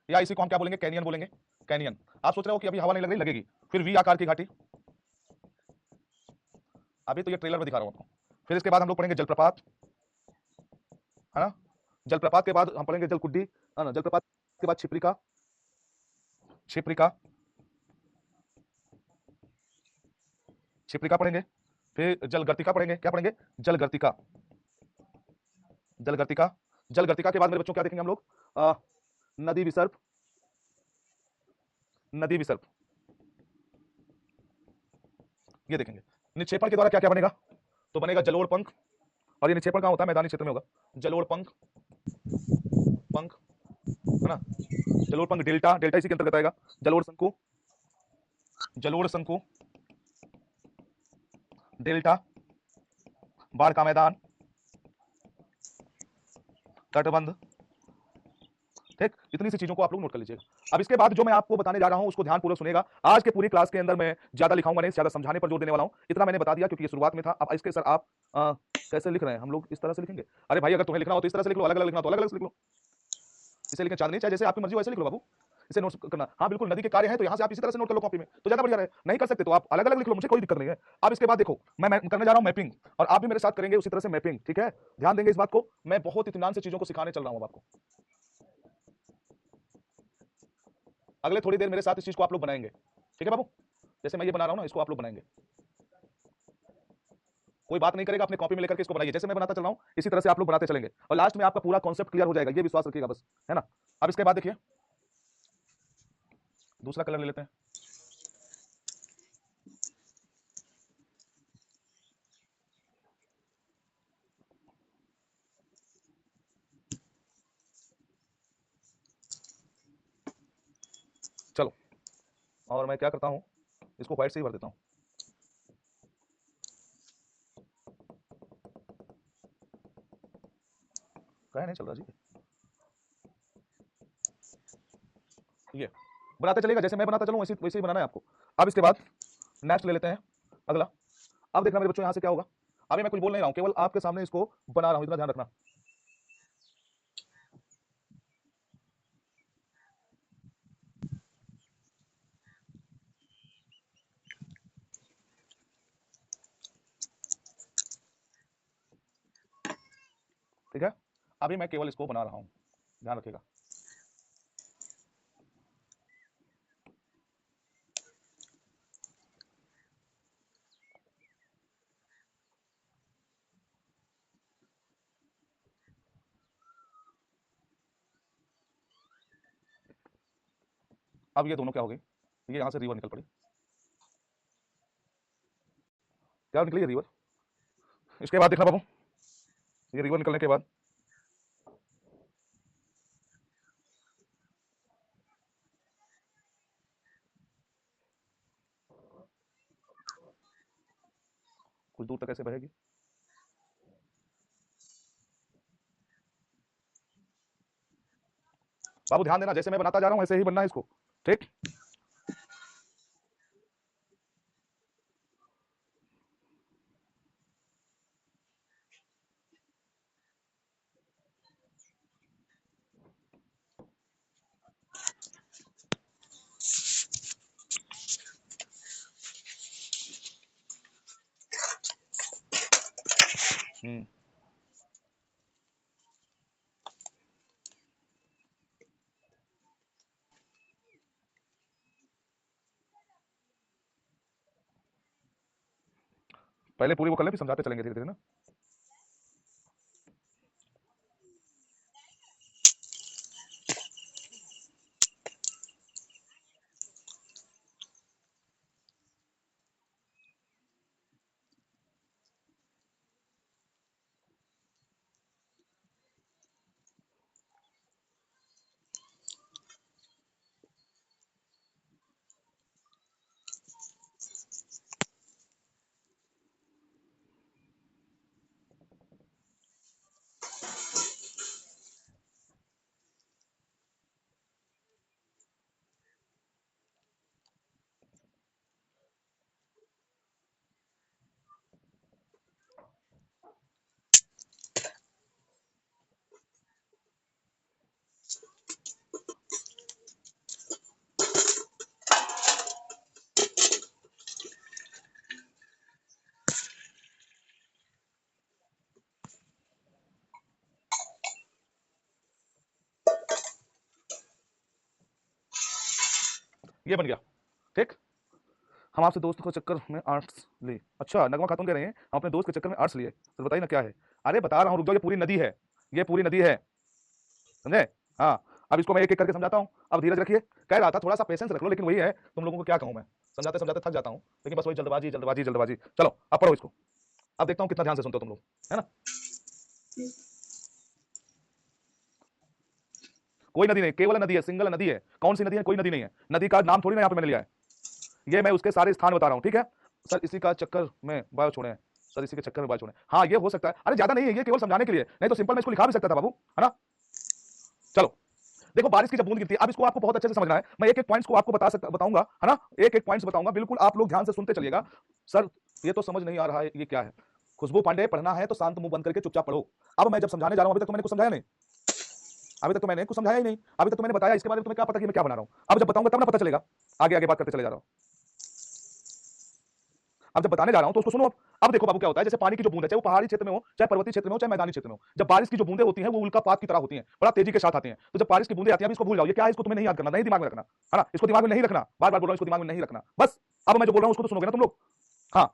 S1: या इसी को हम क्या बोलेंगे, कैनियन बोलेंगे, कैनियन। आप सोच रहे हो कि अभी हवा नहीं लग रही, लगेगी। फिर वी आकार की घाटी, अभी तो ये ट्रेलर में दिखा रहा हूं आपको। फिर इसके बाद हम लोग पढ़ेंगे जलप्रपात, है ना। जलप्रपात के बाद हम पढ़ेंगे जलकुड्डी, है ना। जलप्रपात के बाद छिप्रिका, छिप्रिका, छिप्रिका पढ़ेंगे। फिर जलगर्तिका पढ़ेंगे, क्या पढ़ेंगे, जलगर्तिका, जलगर्तिका। जलगर्तिका के बाद मेरे बच्चों क्या देखेंगे हम लोग, नदी विसर्प, नदी विसर्प, ये देखेंगे। निक्षेपण के द्वारा क्या क्या बनेगा, तो बनेगा जलोढ़ पंख, और ये निक्षेपण कहां होता है, मैदानी क्षेत्र में होगा। जलोढ़ पंख, पंख, है ना। जलोढ़ पंख, डेल्टा, डेल्टा इसी के अंतर्गत आएगा। जलोढ़ शंकु, जलोढ़ शंकु, डेल्टा, बाढ़ का मैदान, तटबंध, ठीक। इतनी सी चीजों को आप लोग नोट कर लीजिएगा। अब इसके बाद जो मैं आपको बताने जा रहा हूं उसको ध्यानपूर्वक सुनेगा। आज के पूरी क्लास के अंदर मैं ज्यादा लिखाऊंगा नहीं, ज्यादा समझाने पर जोर देने वाला हूं। इतना मैंने बता दिया क्योंकि ये शुरुआत में था। अब इसके सर आप कैसे लिख रहे हैं, हम लोग इस तरह से लिखेंगे। अरे भाई अगर तुम्हें लिखना हो तो इस तरह से लिख लो, अलग अलग लिखना तो अलग अलग लिख लो। इसे लिखें चांदनी, चाहे जैसे आपकी मर्जी वैसे लिख लो बाबू, इसे नोट करना। हाँ बिल्कुल, नदी के कार्य है तो यहाँ से आप इसी तरह से नोट कर लो कॉपी में, तो ज्यादा बढ़िया है। नहीं कर सकते तो आप अलग अलग लिख लो, मुझे कोई दिक्कत नहीं है। अब इसके बाद देखो मैं करने जा रहा हूँ मैपिंग, और आप भी मेरे साथ करेंगे उसी तरह से मैपिंग, ठीक है। ध्यान देंगे इस बात को, मैं बहुत इत्मीनान से चीजों को सिखाने चल रहा हूँ आपको। अगले थोड़ी देर मेरे साथ इस चीज को आप लोग बनाएंगे, ठीक है बाबू। जैसे मैं ये बना रहा हूँ ना, इसको आप लोग बनाएंगे। कोई बात नहीं करेगा, अपने कॉपी में लेकर के इसको बनाइए, जैसे मैं बनाता चल रहा हूं इसी तरह से आप लोग बनाते चलेंगे और लास्ट में आपका पूरा कॉन्सेप्ट क्लियर हो जाएगा, ये विश्वास रखिएगा बस, है ना। अब इसके बाद देखिए दूसरा कलर ले लेते हैं। चलो, और मैं क्या करता हूं, इसको व्हाइट से ही भर देता हूं। क्या नहीं चल रहा जी, ये बनाते चलेगा, जैसे मैं बनाता चलूं वैसे वैसे ही बनाना है आपको। अब इसके बाद नेक्स्ट ले लेते हैं अगला। अब देखना मेरे बच्चों यहां से क्या होगा, अभी मैं कुछ बोल नहीं रहा हूं, केवल आपके सामने इसको बना रहा हूं, इतना ध्यान रखना। ठीक है, अभी मैं केवल इसको बना रहा हूं, ध्यान रखिएगा। अब ये दोनों क्या हो गई, ये यहां से रिवर निकल पड़ी, क्या निकली है रिवर। इसके बाद देखना बाबू, ये रिवर निकलने के बाद कुछ दूर तक ऐसे बहेगी। बाबू ध्यान देना, जैसे मैं बनाता जा रहा हूं ऐसे ही बनना है इसको, ठीक। पहले पूरी वो कर ले, फिर समझाते चलेंगे धीरे धीरे ना। ये बन गया, ठीक। हम आपसे दोस्त के चक्कर में आर्ट्स लिए, अच्छा नगमा खातून कह रहे हैं हम अपने दोस्त के चक्कर में आर्ट्स लिए, सर बताइए ना क्या है। अरे बता रहा हूँ, रुक जाओ, ये पूरी नदी है, ये पूरी नदी है, समझे। हाँ, अब इसको मैं एक एक करके समझाता हूँ, अब धीरज रखिए। कह रहा था थोड़ा सा पेशेंस रख लो, लेकिन वही है, तुम लोगों को क्या कहूँ मैं, समझाते समझाते थक जाता हूँ, लेकिन बस वही जल्दबाजी जल्दबाजी जल्दबाजी। चलो अब पढ़ो इसको, अब देखता हूँ कितना ध्यान से सुनते हो तुम लोग, है ना। कोई नदी नहीं, केवल नदी है, सिंगल नदी है। कौन सी नदी है, कोई नदी नहीं है, नदी का नाम थोड़ी ना यहाँ पे मैंने लिया है, ये मैं उसके सारे स्थान बता रहा हूँ, ठीक है। सर इसी का चक्कर में बायो छोड़े हैं, सर इसी के चक्कर में बायो छोड़े, हाँ ये हो सकता है, अरे ज्यादा नहीं है, ये केवल समझाने के लिए, नहीं तो सिंपल मैं इसको लिखा भी सकता था बाबू, है ना। चलो देखो, बारिश की जब बूंद गिरती है, अब इसको आपको बहुत अच्छे से समझना है, मैं एक एक पॉइंट्स को आपको बताऊंगा, है ना, एक एक पॉइंट्स बताऊंगा, बिल्कुल आप लोग ध्यान से सुनते चलिएगा। सर ये तो समझ नहीं आ रहा है, ये क्या है। खुशबू पांडे, पढ़ना है तो शांत मुंह बंद करके चुपचाप पढ़ो। अब मैं जब समझाने जा रहा हूं, अभी तक तो मैंने कुछ समझाया नहीं, अभी तक तो मैंने कुछ समझाया ही नहीं, अभी तक तो मैंने बताया, इसके बारे में तुम्हें क्या पता कि मैं क्या बना रहा हूं। अब जब बताऊंगा तब ना पता चलेगा, आगे आगे बात करते चले जा रहा हूं। अब जब बताने जा रहा हूं तो उसको सुनो। अब देखो बाबू क्या होता है, जैसे पानी की जो बूंद है, चाहे वो पहाड़ी क्षेत्र में हो, चाहे पर्वतीय क्षेत्र में हो, चाहे मैदानी क्षेत्र में हो, जब बारिश की जो बूंदें होती हैं वो उल्कापात की तरह होती हैं, बड़ा तेजी के साथ आती हैं। तो जब बारिश की बूंदें आती हैं, इसको भूल जाओ, ये क्या है, इसको तुम्हें नहीं याद करना, नहीं दिमाग में रखना, है ना, इसको दिमाग में नहीं रखना, बार बार बोल रहा हूं, इसको दिमाग में नहीं रखना बस। अब मैं जो बोल रहा हूं उसको तो सुनोगे ना तुम लोग। हाँ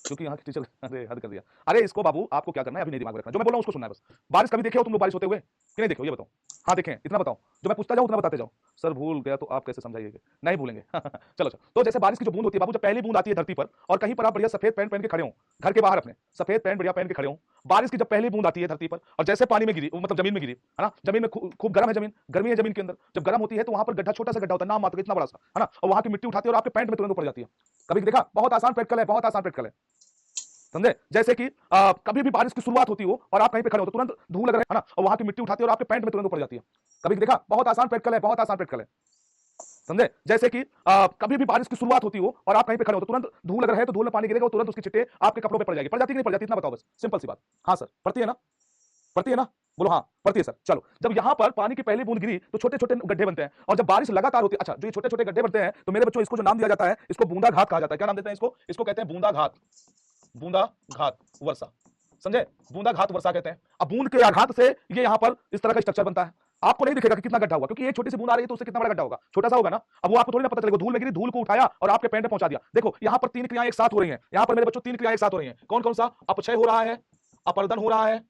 S1: क्योंकि यहाँ के टीचर अरे हद कर दिया। अरे इसको बाबू आपको क्या करना है, अभी नहीं दिमाग में रखना, जो मैं बोल रहा हूँ उसको सुनना है बस। बारिश कभी देखे हो तुम लोग बारिश होते हुए कि नहीं देखे हो, ये बताओ। हाँ देखें, इतना बताओ, जो मैं पूछता जाऊँ उतना बताते जाओ। सर भूल गया तो आप कैसे समझाइएगा, नहीं भूलेंगे। चलो चलो, तो जैसे बारिश की जो बूंद होती है बाबू, जब पहली बूंद आती है धरती पर और कहीं पर आप बढ़िया सफेद पैंट पहन के खड़े हो, घर के बाहर अपने सफेद पैंट बढ़िया पहन के खड़े हो, बारिश की जब पहली बूंद आती है धरती पर और जैसे पानी में गिरी, मतलब जमीन में गिरी है ना, जमीन में खूब गर्म है, जमीन गर्मी है जमीन के अंदर, जब गर्म होती है तो वहां पर गड्ढा, छोटा सा गड्ढा होता है, नाम मात्र इतना बड़ा सा, है ना, और वहां की मिट्टी उठाती है और आपके पैंट में तुरंत पड़ जाती है। कभी देखा, बहुत आसान प्रैक्टिकल है, बहुत आसान प्रैक्टिकल है, समझे। जैसे कि कभी भी बारिश की शुरुआत होती हो और आप कहीं पे खड़े हो तो तुरंत धूल लग रहा है ना, और वहां की मिट्टी उठाती है और आपके पैंट में तुरंत पड़ जाती है। कभी देखा, बहुत आसान प्रैक्टिकल है, बहुत आसान प्रैक्टिकल है, समझे। जैसे कि कभी भी बारिश की शुरुआत होती हो और आप कहीं पे खड़े हो तो तुरंत धूल लग रहा है, तो धूल में पानी गिरेगा और तुरंत उसकी छिट्टे आपके कपड़ों पे पड़ जाएगी। पड़ जाती कि नहीं पड़ जाती, इतना बताओ बस, सिंपल सी बात। हाँ सर, पड़ती है ना, पड़ती है ना, बोलो हाँ पड़ती है सर। चलो, जब यहां पर पानी की पहली बूंद गिरी तो छोटे छोटे गड्ढे बनते हैं, और जब बारिश लगातार होती है, अच्छा जो ये छोटे छोटे गड्ढे बनते हैं, तो मेरे बच्चों इसको जो नाम दिया जाता है, इसको बूंदा घात कहा जाता है। क्या नाम देते हैं इसको, इसको कहते हैं बूंदा घात, बूंदा घात वर्षा, समझे, बूंदा घात वर्षा कहते हैं। अब बूंद के आघात से ये यहां पर इस तरह का स्ट्रक्चर बनता है। आपको नहीं दिखेगा कि कितना गड्ढा हुआ, क्योंकि ये छोटी सी बूंद आ रही है तो उससे कितना बड़ा गड्ढा होगा, छोटा सा होगा ना। अब वो आपको थोड़ी ना पता चलेगा, धूल में गिरी, धूल को उठाया और आपके पैंट में पहुंचा दिया। देखो यहां पर तीन क्रियाएं एक साथ हो रही हैं, यहां पर मेरे बच्चों तीन क्रियाएं एक साथ हो रही हैं। कौन कौन सा, अपक्षय हो रहा है, अपर्दन हो रहा है,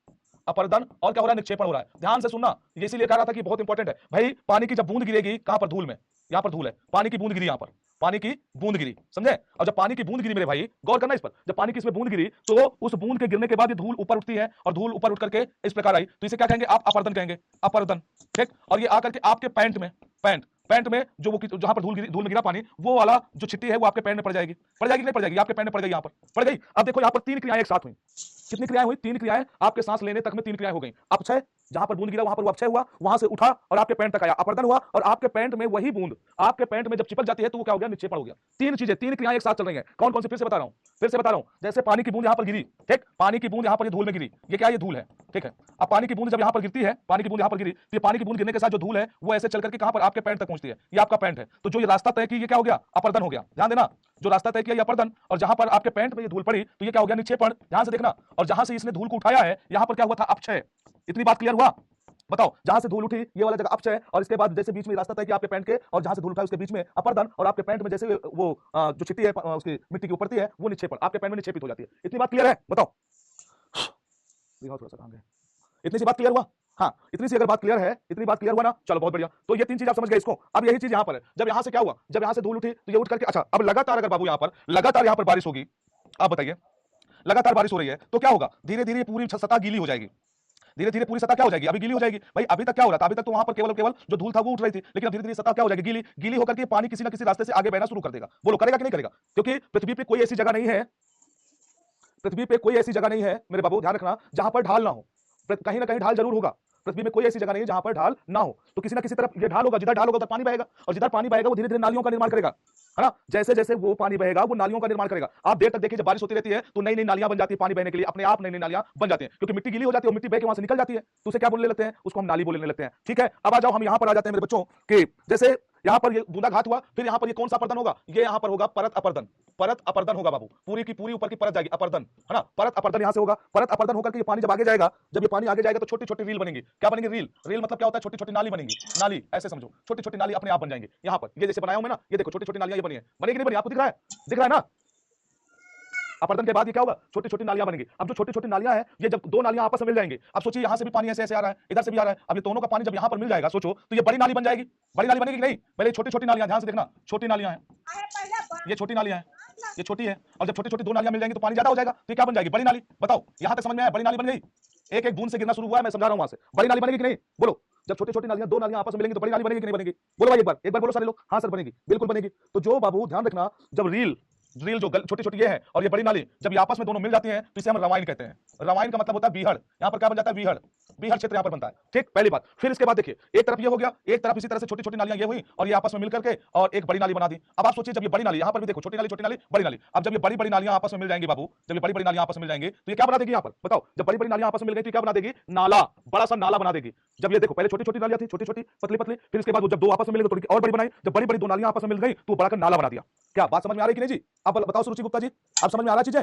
S1: अपर्दन, और क्या हो रहा है, निक्षेपण हो रहा है। ध्यान से सुनना, ये इसीलिए कह रहा था कि बहुत इंपॉर्टेंट है भाई। पानी की जब बूंद गिरेगी कहां पर, धूल में, यहां पर धूल है, पानी की बूंद गिरी, यहां पर पानी की बूंद गिरी, समझे। और जब पानी की बूंद गिरी मेरे भाई, गौर करना इस पर, जब पानी की इसमें बूंद गिरी तो उस बूंद के गिरने के बाद ये धूल ऊपर उठती है, और धूल ऊपर उठ करके इस प्रकार आई, तो इसे क्या कहेंगे आप, अपर्दन कहेंगे, अपर्दन, ठीक। और ये आकर के आपके पैंट में, पैंट में जो वो जहां पर धूल में गिरा पानी, वो वाला जो छिट्टी है वो आपके पैंट में पड़ जाएगी, नहीं पड़ जाएगी, आपके पैंट में पड़ गई, यहां पर पड़ गई। अब देखो यहां पर तीन क्रियाएं एक साथ हुई, कितनी क्रियाएं हुई, तीन क्रियाएं, आपके सांस लेने तक में तीन क्रियाएं हो गई। अपक्षय, जहां पर बूंद गिरा वहां पर वो अपक्षय हुआ, वहां से उठा और आपके पैंट तक आया, अपर्दन हुआ, और आपके पैंट में वही बूंद आपके पैंट में जब चिपक जाती है तो वो क्या हो गया, निक्षेपण हो गया। तीन चीजें, तीन क्रियाएं एक साथ चल रही हैं। कौन कौन सी, फिर से बता रहा हूं, जैसे पानी की बूंद यहां पर गिरी, ठीक, पानी की बूंद यहां पर ये धूल में गिरी, ये क्या, ये धूल है, ठीक है। अब पानी की बूंद जब यहां पर गिरती है, पानी की बूंद यहां पर गिरी, तो ये पानी की बूंद गिरने के साथ जो धूल है वो ऐसे चल करके कहां पर, आपके पैंट तक पहुंचती है, ये आपका पैंट है। तो जो ये रास्ता तय की, ये क्या हो गया, अपर्दन हो गया। ध्यान देना, जो रास्ता तय किया ये अपर्दन, और जहां पर आपके पैंट में ये धूल पड़ी तो ये क्या हो गया, निक्षेपण। ध्यान से देखना, और जहां से इसने धूल को उठाया है यहां पर क्या हुआ था, अपक्षय। इतनी बात क्लियर हुआ, बताओ। जहां से धूल उठी ये वाला जगह अपक्षय, और इसके बाद जैसे बीच में रास्ता तय किया आपके पैंट के, और जहां से धूल उठा उसके बीच में अपर्दन, और आपके पैंट में जैसे वो जो चिट्टी है उसकी मिट्टी की ऊपर है वो निक्षेपण, आपके पैंट में निक्षेपित हो जाती है। इतनी बात क्लियर है, बताओ। थोड़ा सा कहां गए, इतनी सी बात क्लियर हुआ, हाँ इतनी सी अगर बात क्लियर है, इतनी बात क्लियर हुआ ना, चलो बहुत बढ़िया। तो ये तीन चीज आप समझ गए इसको। अब यही चीज यहां पर है, जब यहां से क्या हुआ, जब यहां से धूल उठी तो ये उठ करके, अच्छा अब लगातार अगर बाबू यहां पर लगातार यहां पर बारिश होगी, आप बताइए, लगातार बारिश हो रही है तो क्या होगा, धीरे धीरे पूरी सतह गीली हो जाएगी, धीरे धीरे पूरी सतह क्या हो जाएगी, अभी गीली हो जाएगी भाई। अभी तक क्या हो रहा था, अभी तक तो वहां पर केवल केवल जो धूल था वो उठ रही थी, लेकिन अब धीरे धीरे सतह क्या हो जाएगी, गीली, गीली होकर के पानी किसी ना किसी रास्ते से आगे बहना शुरू कर देगा। बोलो करेगा कि नहीं करेगा, क्योंकि पृथ्वी पे कोई ऐसी जगह नहीं है, पृथ्वी पे कोई ऐसी जगह नहीं है मेरे बाबू, ध्यान रखना, जहां पर ढाल ना हो। कहीं ना कहीं ढाल जरूर होगा, पृथ्वी में कोई ऐसी जगह नहीं है जहां पर ढाल ना हो, तो किसी ना किसी तरफ ये ढाल होगा, जिधर ढाल होगा उधर पानी बहेगा, और जिधर पानी बहेगा वो धीरे धीरे नालियों का निर्माण करेगा, है ना। जैसे जैसे वो पानी बहेगा वो नालियों का निर्माण करेगा। आप देर तक देखिए, जब बारिश होती रहती है तो नई नई नालियां बन जाती है पानी बहने के लिए, अपने आप नई नई नालियां बन जाती हैं, क्योंकि मिट्टी गीली हो जाती है और मिट्टी बह के वहां से निकल जाती है, तो उसे क्या बोलने लगते हैं, उसको हम नाली बोलने लगते हैं। ठीक है, अब आ जाओ, हम यहां पर आ जाते हैं मेरे बच्चों कि जैसे यहां पर ये बूंदा घात हुआ, फिर यहां पर ये कौन सा अपर्दन होगा, ये यहां पर होगा परत अपर्दन, परत अपर्दन होगा बाबू, पूरी की पूरी ऊपर की परत जाएगी, अपर्दन, है ना, परत अपर्दन यहां से होगा। परत अपर्दन होकर के ये पानी जब आगे जाएगा, जब ये पानी आगे जाएगा तो छोटी छोटी रील बनेंगी। क्या बनेंगी, रील, रील मतलब क्या होता है, छोटी छोटी नाली बनेंगी, नाली ऐसे समझो, छोटी छोटी नाली अपने आप बन जाएंगी। यहां पर ये जैसे बनाया हूं मैं ना, ये देखो छोटी छोटी नालियां ये बनी है, बनेगी नहीं बनी, आपको दिख रहा है, दिख रहा है ना। अपर्दन के बाद ये क्या होगा, छोटी छोटी नालियां बनेंगी। अब जो छोटी छोटी नालियां हैं, ये जब दो नालियां आपस में मिल जाएंगी, अब सोचिए यहां से भी पानी ऐसे ऐसे आ रहा है, इधर से भी आ रहा है, अब ये दोनों का पानी जब यहां पर मिल जाएगा, सोचो तो ये बड़ी नाली बन जाएगी। बड़ी नाली बनेगी कि नहीं, पहले छोटी छोटी नालियां, ध्यान से देखना, छोटी नालियां हैं, ये छोटी नालियां हैं, ये छोटी है, और जब छोटी छोटी दो नालियां मिल जाएंगी तो पानी ज्यादा हो जाएगा, तो क्या बन जाएगी, बड़ी नाली। बताओ यहां तक समझ में आया, बड़ी नाली बन गई, एक एक बूंद से गिरना शुरू हुआ है, मैं समझा रहा हूं, वहां से बड़ी नाली बनेगी कि नहीं, बोलो। जब छोटी छोटी नालियां, दो नालियां आपस में मिलेंगी तो बड़ी नाली बनेगी कि नहीं बनेगी, बोलो भाई एक बार बोलो सारे लोग, हाँ सर बनेगी, बिल्कुल बनेगी। तो जो बाबू ध्यान रखना, जब रील रील जो छोटी छोटी ये है और ये बड़ी नाली जब ये आपस में दोनों मिल जाती हैं तो इसे हम रवाइन कहते हैं। रवाइन का मतलब होता है बीहड़, यहाँ पर क्या बन जाता है, बीहड़, बीहड़ क्षेत्र यहाँ पर बनता है। ठीक, पहली बात। फिर इसके बाद देखिए, एक तरफ ये हो गया, एक तरफ इसी तरह से छोटी छोटी नालियां ये हुई और ये आपस में मिलकर के और एक बड़ी नाली बना दी। अब आप सोचिए, जब ये बड़ी नाली, यहाँ पर भी देखो छोटी नाली बड़ी नाली, अब जब ये बड़ी बड़ी नालियां आपस में मिल जाएंगी बाबू, जब ये बड़ी बड़ी नालियां आपस में मिल जाएंगी तो ये क्या बना देगी, यहाँ पर बताओ, जब बड़ी बड़ी नालियां आपस में मिल गई तो क्या बना देगी, नाला, बड़ा सा नाला बना देगी। जब ये देखो, पहले छोटी छोटी नालियां थी, छोटी छोटी पतली पतली, फिर इसके बाद जब दो आपस में मिल गई तो और बड़ी बनाई, जब बड़ी बड़ी दो नालियां आपस में मिल गई तो बड़ा कर नाला बना दिया। क्या बात समझ में आ रही कि नहीं जी, अब बताओ सुरुचि गुप्ता जी, अब समझ में आ रहा चीजें,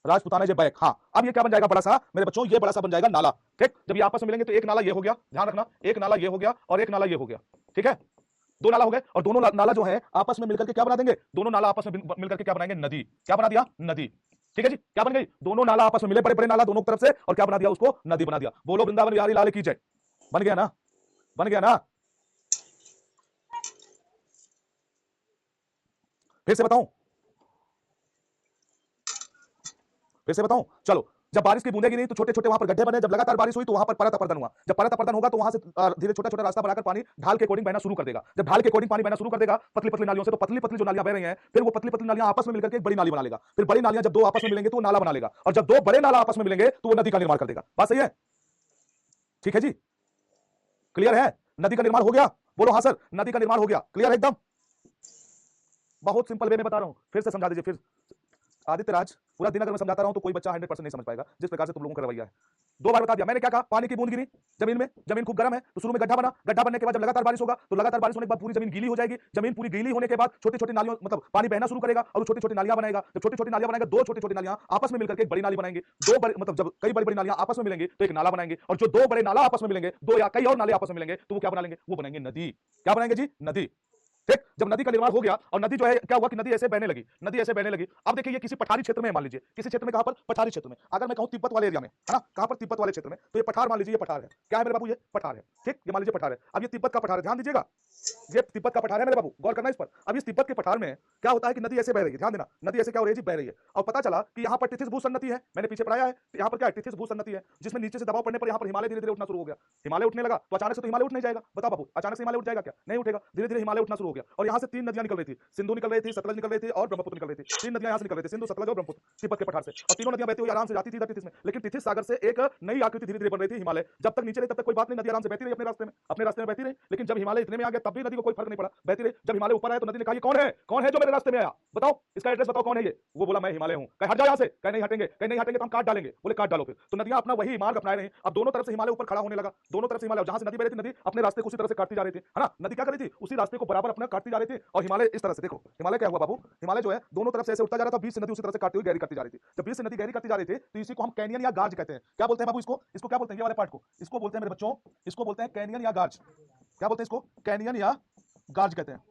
S1: राजपुताना जे बैक। हाँ, अब ये क्या बन जाएगा, बड़ा सा मेरे बच्चों, ये बड़ा सा बन जाएगा नाला। ठीक, जब ये आपस में मिलेंगे तो एक नाला ये हो गया, ध्यान रखना, एक नाला ये हो गया और एक नाला ये हो गया। ठीक है, दो नाला हो गए और दोनों नाला जो है आपस में मिलकर के क्या बना देंगे, दोनों नाला आपस में मिलकर के क्या बनाएंगे, नदी। क्या बना दिया, नदी। ठीक है जी, क्या बन गई, दोनों नाला आपस में मिले, बड़े बड़े नाला दोनों तरफ से, और क्या बना दिया उसको, नदी बना दिया। बोलो वृंदावन बिहारी लाल की जय। बन गया ना, बन गया ना। फिर से बताऊं, फिर से बताऊं, चलो। जब बारिश की बूंदें गिरी तो छोटे छोटे वहां पर गड्ढे बने, जब लगातार बारिश हुई तो वहां पर परत अपर्दन हुआ, जब परत अपर्दन होगा तो वहां से धीरे छोटा छोटा रास्ता बनाकर पानी ढाल के अकॉर्डिंग बहना शुरू कर देगा, जब ढाल के अकॉर्डिंग पानी बहना शुरू कर देगा पतली पतली नालियों से, तो पतली पतली जो नालियां बह रही हैं, फिर वो पतली पतली नालियां आपस में मिलकर के एक बड़ी नाली बना लेगा, फिर बड़ी नालियां जब दो आपस में मिलेंगे तो वो नाला बना लेगा, और जब दो बड़े नाला आपस में मिलेंगे तो वो नदी का निर्माण कर देगा। बात सही है, ठीक है जी, क्लियर है, नदी का निर्माण हो गया, बोलो हाँ सर, नदी का निर्माण हो गया, क्लियर है एकदम। बहुत सिंपल वे में बता रहा हूं, फिर से समझा दीजिए। फिर आदित्य राज, पूरा दिन अगर मैं समझाता रहा हूं तो कोई बच्चा 100% नहीं समझ पाएगा, जिस प्रकार से तुम लोगों का रवैया है। 2 बार बता दिया मैंने, क्या कहा, पानी की बूंद गिरी जमीन में, जमीन खूब गर्म है तो शुरू में गड्ढा बना, गड्ढा बनने के बाद जब लगातार बारिश होगा तो लगातार बारिश होने के बाद पूरी जमीन गीली हो जाएगी, जमीन पूरी गीली होने के बाद छोटी छोटी नालियों मतलब पानी बहना शुरू करेगा और छोटी छोटी नालियां बनाएगा, जब छोटी छोटी नालियां बनाएगा, दो छोटी छोटी नालियां आपस में मिलकर एक बड़ी नाली बनाएंगे, दो बड़े मतलब जब कई बड़ी बड़ी नालियां आपस में मिलेंगी तो एक नाला बनाएंगे, और जो दो बड़े नाला आपस में मिलेंगे, दो या कई और नाले आपस में मिलेंगे तो वो क्या बना लेंगे, वो बनाएंगे नदी। क्या बनाएंगे जी, नदी। ठीक, जब नदी का निर्माण हो गया और नदी जो है क्या हुआ कि नदी ऐसे बहने लगी, नदी ऐसे बहने लगी। अब देखिए ये किसी पठारी क्षेत्र में मान लीजिए, किसी क्षेत्र में, कहां पर, पठारी क्षेत्र में, अगर मैं कहूं तिब्बत वाले एरिया में, है ना, कहां पर, तिब्बत वाले क्षेत्र में, तो ये पठार मान लीजिए, ये पठार है, क्या है मेरे बाबू, ये पठार है। ठीक, ये मान लीजिए पठार है, अब ये तिब्बत का पठार है, ध्यान दीजिएगा, ये तिब्बत का पठार है मेरे बाबू, गौर करना इस पर। अब इस तिब्बत के पठार में क्या होता है कि नदी ऐसे बह रही है, ध्यान देना, नदी ऐसे क्या हो रही है जी, बह रही है, और पता चला कि यहाँ पर टिथिस भूसन्नति है, मैंने पीछे पढ़ाया है, यहाँ पर क्या है, टिथिस भूसन्नति है, जिसमें नीचे से दबाव पड़ने पर यहाँ पर हिमालय धीरे धीरे उठना शुरू हो गया, हिमालय उठने लगा तो अचानक से तो हिमालय उठ नहीं जाएगा, बताओ बाबू, अचानक से हिमालय उठ जाएगा क्या, नहीं उठेगा, धीरे धीरे हिमालय उठना शुरू हो गया, और यहाँ से 3 नदियां निकल रही थी, सिंधु निकल रही थी, सतलज निकल रही थी और ब्रह्मपुत्र निकल रही थी, 3 नदियां यहाँ से निकल रही थी, सिंधु, सतलज और ब्रह्मपुत्र, तिब्बत के पठार से, और तीनों नदियां बहती हुई आराम से जाती थी इधर टिथिस में, लेकिन टिथिस सागर से एक नई आकृति धीरे धीरे बन रही थी, हिमालय। जब तक नीचे रही तब तक कोई बात नहीं, नदी आराम से बहती रही अपने रास्ते में बहती रही, लेकिन जब हिमालय इतने में आ गया तब भी नदी को कोई फर्क नहीं पड़ा, बहती रही। जब हिमालय ऊपर आया तो नदी ने कहा, ये कौन है जो मेरे रास्ते में आया, बताओ इसका एड्रेस बताओ, कौन है ये, वो बोला मैं हिमालय हूं, कहीं हट जाओ यहाँ से, कहीं नहीं हटेंगे, कहीं नहीं हटेंगे तो हम काट डालेंगे, बोले काट डालो। फिर तो नदियां अपना वही मार्ग अपना रही, अब दोनों तरफ से हिमालय ऊपर खड़ा होने लगा, दोनों तरफ से हिमालय, जहां से नदी बह रही थी, नदी अपने रास्ते को उसी तरह से काटती जा रही थी, है ना, नदी क्या कर रही थी, उसी रास्ते को बराबर अपना काटती जा रही थी, और हिमालय इस तरह से, देखो हिमालय क्या हुआ बाबू, हिमालय जो है दोनों तरफ से ऐसे उठता जा रहा था, बीच से नदी उसी तरह से काटती हुई गहरी करती जा रही थी। जब बीच से नदी गहरी करती जा रही थी तो इसी को हम कैनियन या गार्ज कहते हैं। क्या बोलते हैं बाबू इसको, इसको क्या बोलते हैं, ये वाले पार्ट को, इसको बोलते हैं मेरे बच्चों, इसको बोलते हैं कैनियन या गार्ज। क्या बोलते हैं इसको, कैनियन या गार्ज कहते हैं।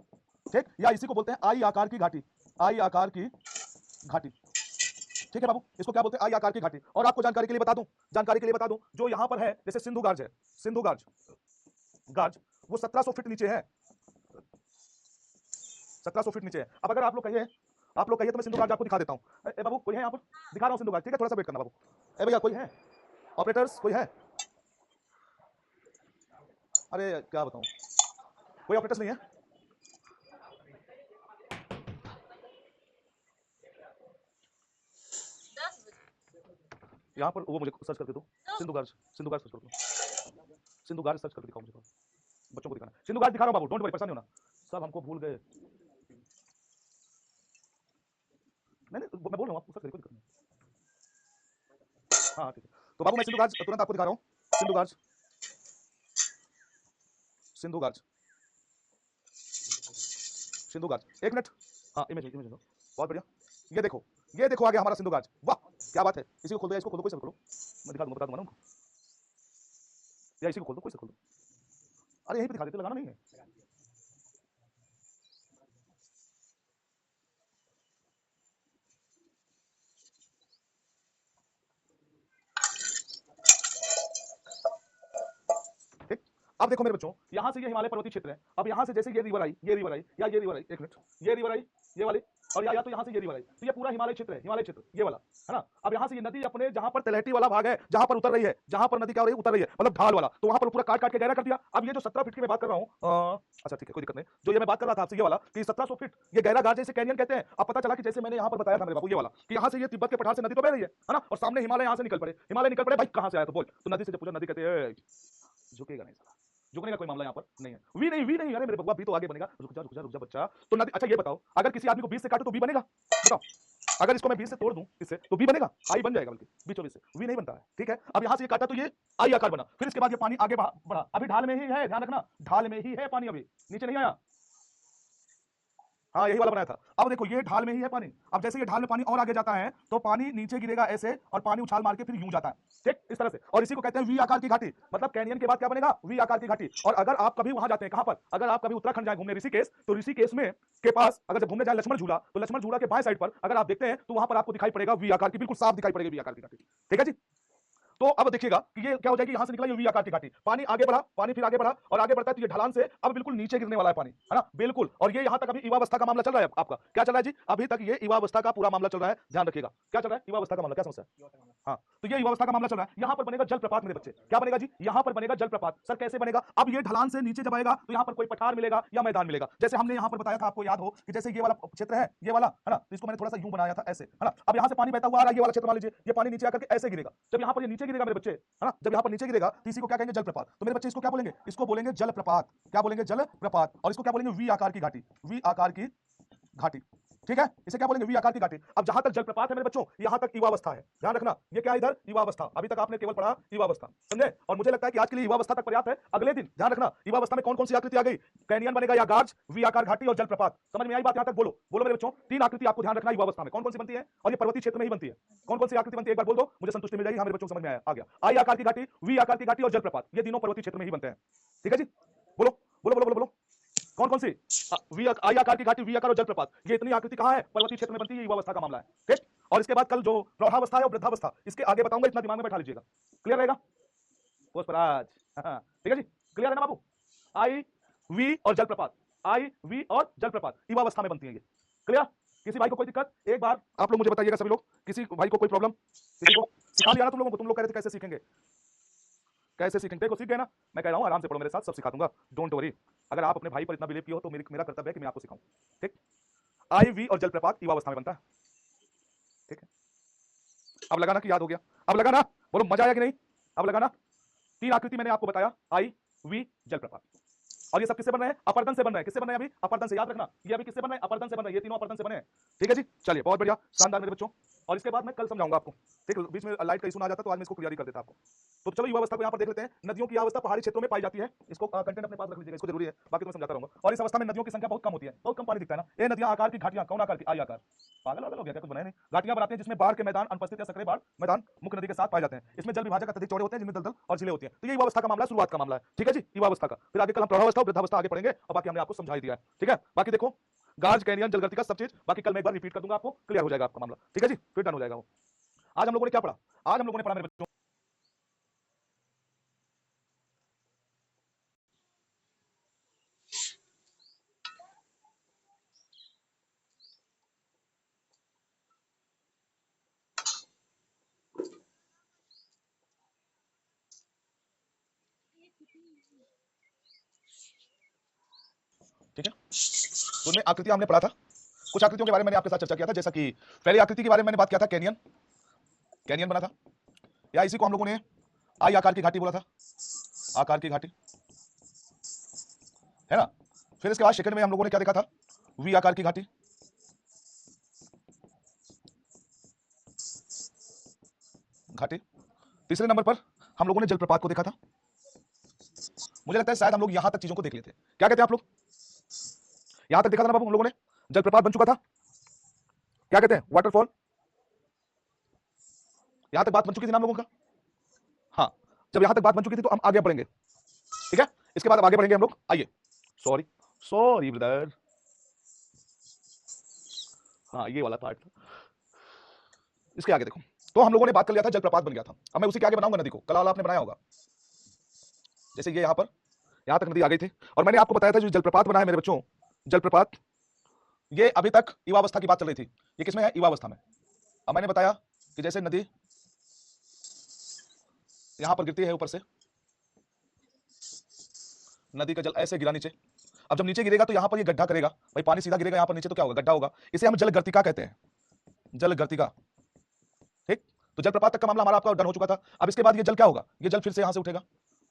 S1: ठीक, या इसी को बोलते हैं आई आकार की घाटी, आई आकार की घाटी। ठीक है बाबू, इसको क्या बोलते हैं, आई आकार की घाटी। और आपको जानकारी के लिए बता दूं, जानकारी के लिए बता दूं, जो यहां पर है जैसे सिंधु गार्ज है, सिंधु गार्ज, गार्ज वो 1700 फीट नीचे है, 1700 फीट नीचे है। अब अगर आप लोग कहिए, आप लोग कहिए तो मैं सिंधु गार्ज आपको दिखा देता हूं। ए बाबू कोई है यहाँ पर, दिखा रहा हूं सिंधु गार्ज, ठीक है, थोड़ा सा वेट करना बाबू। ए भैया कोई है, ऑपरेटर्स कोई है, अरे क्या बताऊं, कोई ऑपरेटर्स नहीं है, यहाँ पर वो मुझे सर्च करके दो, सिंधु गार्ज, सिंधु गार्ज सर्च कर दो, सिंधु गार्ज सर्च करके दिखाओ मुझे, बच्चों को दिखाना, सिंधु गार्ज दिखा रहा हूं बाबू, डोंट वरी, परेशान नहीं होना, सब हमको भूल गए, नहीं नहीं मैं बोल रहा हूँ, आपको सर्च करिए, कोई दिक्कत नहीं। हाँ ठीक है, तो बाबू मैं सिंधु गार्ज तुरंत आपको दिखा रहा हूँ, सिंधु गार्ज, सिंधु गार्ज, सिंधु गार्ज, एक मिनट, हाँ इमेज इमेज दो, बहुत बढ़िया, ये देखो आ गया हमारा सिंधु गार्ज, वाह क्या बात है, इसी को खोल दो, इसको खोल दो, कोई से खोलो, मैं दिखा दूंगा, बता दूंगा ना उनको, या इसी को खोल दो, कोई से खोल दो, अरे यहीं पे दिखा देते, लगाना नहीं है। ठीक, अब देखो मेरे बच्चों, यहां से ये हिमालय पर्वतीय क्षेत्र है, अब यहां से जैसे ये रिवर आई, ये रिवर आई या ये रिवर आई, एक मिनट, ये रिवर आई, ये वाली, और या तो यहां से ये रिवर आई, तो ये पूरा हिमालय क्षेत्र है, हिमालय क्षेत्र ये वाला, है ना। अब यहां से ये नदी अपने जहां पर तलहटी वाला भाग है, जहां पर उतर रही है, जहां पर नदी क्या हो रही है, उतर रही है, मतलब ढाल वाला, तो वहां पर पूरा काट काट के गहरा कर दिया। अब ये जो 17 फीट की मैं बात कर रहा हूं, अच्छा ठीक है, कोई दिक्कत नहीं, जो ये मैं बात कर रहा था आपसे, ये वाला कि 1700 फीट ये गहरा गार्ज, जैसे कैनियन कहते हैं। अब पता चला कि जैसे मैंने यहां पर बताया था मेरे बाबू, ये वाला कि यहां से ये तिब्बत के पठार से नदी तो बह रही है ना, और सामने हिमालय यहां से निकल पड़े, हिमालय निकल पड़े, भाई कहां से आया, तो बोल, तो नदी से जब पूछा, नदी कहते हैं झुकेगा नहीं साला, झुकने का कोई मामला यहाँ पर नहीं है, वी नहीं, अरे मेरे बब्बा भी तो आगे बनेगा, रुक जा बच्चा, तो नदी, अच्छा ये बताओ, अगर किसी आदमी को 20 से काटो तो बी बनेगा, बताओ, अगर इसको मैं 20 से तोड़ दूं इससे तो बी बनेगा, आई बन जाएगा, बल्कि बीचों बीच से वी नहीं बनता है। ठीक है, अब यहां से ये काटा तो ये आई आकार बना, फिर इसके बाद ये पानी आगे बढ़ा, अभी ढाल में ही है, ध्यान रखना, ढाल में ही है पानी, अभी नीचे नहीं आया, हाँ यही वाला बनाया था। अब देखो ये ढाल में ही है पानी, अब जैसे ये ढाल में पानी और आगे जाता है तो पानी नीचे गिरेगा ऐसे और पानी उछाल मार के फिर यूं जाता है, ठीक इस तरह से, और इसी को कहते हैं वी आकार की घाटी। मतलब कैनियन के बाद क्या बनेगा, वी आकार की घाटी। और अगर आप कभी वहां जाते हैं, कहां पर, अगर आप कभी उत्तराखंड जाए घूमने ऋषिकेश, तो ऋषिकेश में के पास अगर जब घूमने जाए लक्ष्मण झूला, तो लक्ष्मण झूला के बाएं साइड पर अगर आप देखते हैं तो वहां पर आपको दिखाई पड़ेगा वी आकार की, बिल्कुल साफ दिखाई पड़ेगी वी आकार की घाटी, ठीक है जी। तो अब देखिएगा कि ये क्या हो जाएगी, यहां से निकला ये वी आकार की घाटी, पानी आगे बढ़ा, पानी फिर आगे बढ़ा और आगे बढ़ता है तो ये ढलान से अब बिल्कुल नीचे गिरने वाला है पानी, है ना, बिल्कुल। और ये यहां तक अभी युवावस्था का मामला चल रहा है आपका, क्या चल रहा है जी, अभी तक ये युवावस्था का पूरा मामला चल रहा है, ध्यान रखिएगा क्या चल रहा है, युवावस्था का मामला, क्या समस्या है, हाँ तो ये युवावस्था का मामला चल रहा है। यहां पर बनेगा जलप्रपात मेरे बच्चे, क्या बनेगा जी, यहां पर बनेगा जलप्रपात। सर कैसे बनेगा, अब ये ढलान से नीचे जब आएगा तो यहां पर कोई पठार मिलेगा या मैदान मिलेगा, जैसे हमने यहां पर बताया था, आपको याद हो कि जैसे ये वाला क्षेत्र है, ये वाला है ना, तो इसको मैंने थोड़ा सा यूं बनाया था ऐसे, है ना। अब यहां से पानी बहता हुआ आ रहा है, ये वाला क्षेत्र मान लीजिए, ये पानी नीचे आकर के ऐसे गिरेगा, जब यहां पर ये नीचे गिरेगा मेरे बच्चे, है ना, जब यहां पर नीचे गिरेगा तो इसी को क्या कहेंगे, जलप्रपात। तो मेरे बच्चे इसको क्या बोलेंगे, इसको बोलेंगे जलप्रपात, क्या बोलेंगे, जलप्रपात। और इसको क्या बोलेंगे, वी आकार की घाटी, वी आकार की घाटी, ठीक है, इसे क्या बोलेंगे, वी आकार की घाटी। अब जहां तक जलप्रपात है मेरे बच्चों, यहां तक युवावस्था है, ध्यान रखना, ये क्या है इधर, युवावस्था, अभी तक आपने केवल पढ़ा युवावस्था, समझे। और मुझे लगता है कि आज के लिए युवावस्था तक पर्याप्त है। अगले दिन ध्यान रखना युवावस्था में कौन कौन सी आकृति आ गई, कैनियन बनेगा या गार्ज, वी आकार घाटी और जलप्रपात। समझ में आई बात, यहां तक बोलो, बोलो मेरे बच्चों, तीन आकृति आपको ध्यान रखना युवावस्था में कौन कौन सी बनती है, और ये पर्वतीय क्षेत्र में ही बनती है। कौन कौन सी आकृति बनती है, एक बार बोल दो, मुझे संतुष्टि मिल जाएगी। हाँ मेरे बच्चों समझ में आया, आ गया, आई आकार की घाटी, वी आकार की घाटी और जलप्रपात, ये तीनों पर्वतीय क्षेत्र में ही बनते हैं, ठीक है जी। बोलो बोलो बोलो बोलो बोलो, कौन कौन सी, वी आई आकार की घाटी, वी आकार और जलप्रपात, ये इतनी आकृति कहां है, पर्वतीय क्षेत्र में बनती है, युवावस्था का मामला है, ठीक। और इसके बाद कल जो प्रौढ़ावस्था है और वृद्धावस्था, इसके आगे बताऊंगा, इतना दिमाग में बैठा लीजिएगा, क्लियर रहेगा पुष्पराज, ठीक है जी, क्लियर है ना बाबू। आई वी और जलप्रपात, आई वी और जलप्रपात युवावस्था में बनती है ये, क्लियर। किसी भाई को कोई दिक्कत, एक बार आप लोग मुझे बताइएगा सभी लोग, किसी भाई को कोई प्रॉब्लम, किसी को सिखा दिया ना तुम लोगों को, तुम लोग कह रहे थे कैसे सीखेंगे, कैसे सीखेंगे, देखो सीख गए ना, मैं कह रहा हूं आराम से पढ़ो मेरे साथ, सब सिखा दूंगा, डोंट वरी। अगर आप अपने भाई पर इतना बिलीव किए हो तो मेरा कर्तव्य है कि मैं आपको सिखाऊं, ठीक। आई वी और जलप्रपात युवावस्था में बनता है, ठीक है। अब लगाना कि याद हो गया, अब लगाना, बोलो मजा आया कि नहीं, अब लगाना। तीन आकृति मैंने आपको बताया, आई वी जलप्रपात, और ये सब किससे बन रहे हैं, अपर्दन से बन रहे हैं, किससे बन रहे हैं, अभी अपर्दन से, याद रखना ये अभी किससे बन रहे हैं, अपर्दन से बन रहे हैं, ये तीनों अपर्दन से बने हैं, ठीक है जी। चलिए बहुत बढ़िया, शानदार मेरे बच्चों। और इसके बाद मैं कल समझाऊंगा आपको, ठीक है, बीच में लाइट का इशू ना आ जाता तो आज मैं इसको क्लियर कर देता आपको। तो चलो युवावस्था को यहाँ पर देख लेते हैं। नदियों की अवस्था पहाड़ी क्षेत्रों में पाई जाती है, इसको कंटेंट अपने पास रख लीजिएगा, इसको जरूरी है, बाकी तो मैं समझाता रहूंगा। और इस अवस्था में नदियों की संख्या बहुत कम होती है, बहुत कम पानी दिखता है ना। ये नदियां आकार की घाटियां, कौन आकार की, आई आकार, पागल वागल हो गया क्या, कुछ बनाया नहीं, घाटियां बनाते हैं जिसमें बाढ़ के मैदान अनुपस्थित या सक्रिय बाढ़ मैदान मुख्य नदी के साथ पाए जाते हैं। इसमें जल विभाजक अत्यधिक चौड़े होते हैं, जिनमें दलदल और झीलें होती हैं। तो ये युवावस्था का मामला, शुरुआत का मामला है, ठीक है जी, युवावस्था का। फिर आगे कल हम प्रौढ़ावस्था और वृद्धावस्था आगे पढ़ेंगे, और बाकी हमने आपको समझा ही दिया है, ठीक है। बाकी देखो गार्ज, कैनियन, जलगर्तिका, सब चीज बाकी कल मैं एक बार रिपीट कर दूंगा, आपको क्लियर हो जाएगा आपका मामला, ठीक है जी, फिर डन हो जाएगा वो। आज हम लोगों ने क्या पढ़ा, आज हम लोगों ने पढ़ा मेरे बच्चों, ठीक है। तो उनमें आकृति हमने पढ़ा था, कुछ आकृतियों के बारे में मैंने आपके साथ चर्चा किया था, जैसा कि पहली आकृति के बारे में मैंने बात किया था, कैनियन, कैनियन बना था, या इसी को हम लोगों ने आई आकार की घाटी बोला था, आकार की घाटी, है ना। फिर इसके बाद सेकंड में हम लोगों ने क्या देखा था, वी आकार की घाटी, घाटी। तीसरे नंबर पर हम लोगों ने जलप्रपात को देखा था। मुझे लगता है शायद हम लोग यहां तक चीजों को देख लेते हैं, क्या कहते हैं आप लोग, यहां तक देखा था ना बाबू हम लोगों ने, जलप्रपात बन चुका था, क्या कहते हैं, वाटरफॉल, यहां तक बात बन चुकी थी ना हम लोगों का। हाँ, जब यहां तक बात बन चुकी थी तो हम आगे बढ़ेंगे, ठीक है। इसके बाद अब आगे बढ़ेंगे हम लोग, आइए, सॉरी सॉरी ब्रदर, हाँ ये वाला पार्ट, इसके आगे देखो। तो हम लोगों ने बात कर लिया था, जलप्रपात बन गया था, अब मैं उसी के आगे बनाऊंगा नदी को, कल वाला आपने बनाया होगा, जैसे ये यहां पर, यहां तक नदी आ गई थी, और मैंने आपको बताया था जो जलप्रपात बना है मेरे बच्चों, जलप्रपात, ये अभी तक युवावस्था की बात चल रही थी, ये किसमें है, युवावस्था में। अब मैंने बताया कि जैसे नदी यहां पर गिरती है ऊपर से, नदी का जल ऐसे गिरा नीचे, अब जब नीचे गिरेगा तो यहां पर ये गड्ढा करेगा, भाई पानी सीधा गिरेगा यहां पर नीचे तो क्या होगा, गड्ढा होगा, इसे हम जलगर्तिका कहते हैं, जलगर्तिका, ठीक। तो जलप्रपात तक का मामला हमारा आपका डन हो चुका था। अब इसके बाद ये जल क्या होगा, ये जल फिर से यहां से उठेगा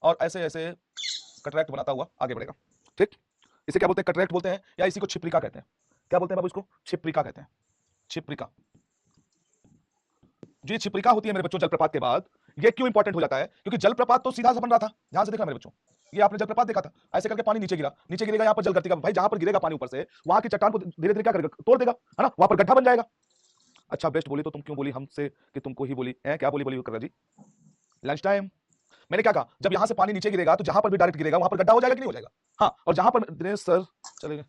S1: और ऐसे ऐसे कटरैक्ट बनाता हुआ आगे बढ़ेगा, ठीक। इसे क्या बोलते हैं, कटरैक्ट बोलते हैं, या इसी को छिप्रिका कहते हैं, क्या बोलते हैं बाबू इसको, छिप्रिका कहते हैं, छिप्रिका। जो ये छिप्रिका होती है मेरे बच्चों जलप्रपात के बाद, ये क्यों इंपॉर्टेंट हो जाता है? क्योंकि जलप्रपात तो सीधा सा बन रहा था, ध्यान से देखना मेरे बच्चों, ये आपने जलप्रपात देखा था, ऐसे करके पानी नीचे गिरा, नीचे गिरेगा यहाँ पर जल का भाई, जहां पर गिरेगा पानी ऊपर से वहां की चट्टान को धीरे धीरे क्या करेगा, तोड़ देगा, है ना, वहां पर गड्ढा बन जाएगा। अच्छा बेस्ट बोली तो तुम क्यों बोली हमसे कि तुमको ही बोली है, क्या बोली बोली कर जी? Lunch time. मैंने क्या कहा, जब यहां से पानी नीचे गिरेगा तो जहां पर भी डायरेक्ट गिरेगा वहां पर गड्ढा हो जाएगा कि नहीं हो जाएगा? हाँ, और जहां पर दिनेश सर चले गए,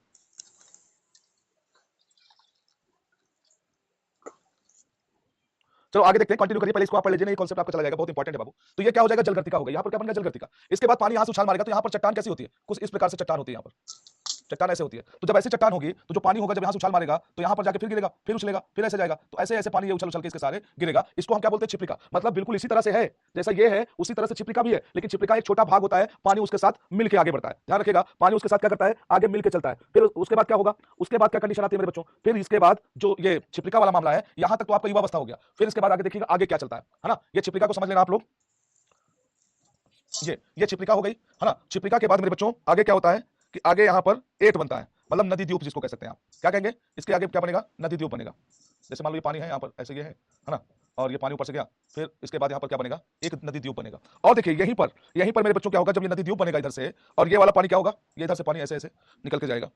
S1: चलो आगे देखते हैं, कंटिन्यू करिए, पहले इसको आप पढ़ लीजिए, ये कॉन्सेप्ट आपको चला जाएगा, बहुत इंपॉर्टेंट है बाबू। तो ये क्या हो जाएगा, जलगर्तिका हो गई, यहाँ पर क्या बन गया, जलगर्तिका। इसके बाद पानी यहाँ से उछाल मारेगा तो यहाँ पर चट्टान कैसी होती है, कुछ इस प्रकार से चट्टान होती है, यहाँ पर चट्टान ऐसे होती है। तो जब ऐसी चट्टान होगी तो जो पानी होगा जब यहाँ से उछाल मारेगा तो यहाँ पर जाके फिर गिरेगा, फिर उछलेगा, फिर ऐसे जाएगा, तो ऐसे ऐसे पानी ये उछल उछल के इसके सारे गिरेगा। इसको हम क्या बोलते हैं, छिप्रिका। मतलब बिल्कुल इसी तरह से है, जैसा ये है उसी तरह से छिप्रिका भी है, लेकिन छिप्रिका एक छोटा भाग होता है, पानी उसके साथ मिलकर आगे बढ़ता है, ध्यान रखिएगा, पानी उसके साथ क्या करता है, आगे मिलकर चलता है। फिर उसके बाद क्या होगा, उसके बाद क्या कंडीशन आती है मेरे बच्चों, फिर इसके बाद जो ये छिप्रिका वाला मामला है, यहां तक तो आपका युवावस्था हो गया, फिर इसके बाद आगे देखिएगा आगे क्या चलता है ना। ये छिप्रिका को समझ लेना आप लोग, ये छिप्रिका हो गई, है ना। छिप्रिका के बाद मेरे बच्चों आगे क्या होता है कि आगे यहाँ पर एट बनता है, मतलब नदी द्वीप जिसको कह सकते हैं आप, क्या कहेंगे, इसके आगे क्या बनेगा, नदी द्वीप बनेगा। जैसे मान लो ये पानी है यहाँ पर ऐसे, ये है ना, और ये पानी ऊपर से गया, फिर इसके बाद यहाँ पर क्या बनेगा, एक नदी द्वीप बनेगा। और देखिए यहीं पर मेरे बच्चों क्या होगा, जब ये नदी द्वीप बनेगा इधर से, और ये वाला पानी क्या होगा, ये इधर से पानी ऐसे ऐसे निकल के जाएगा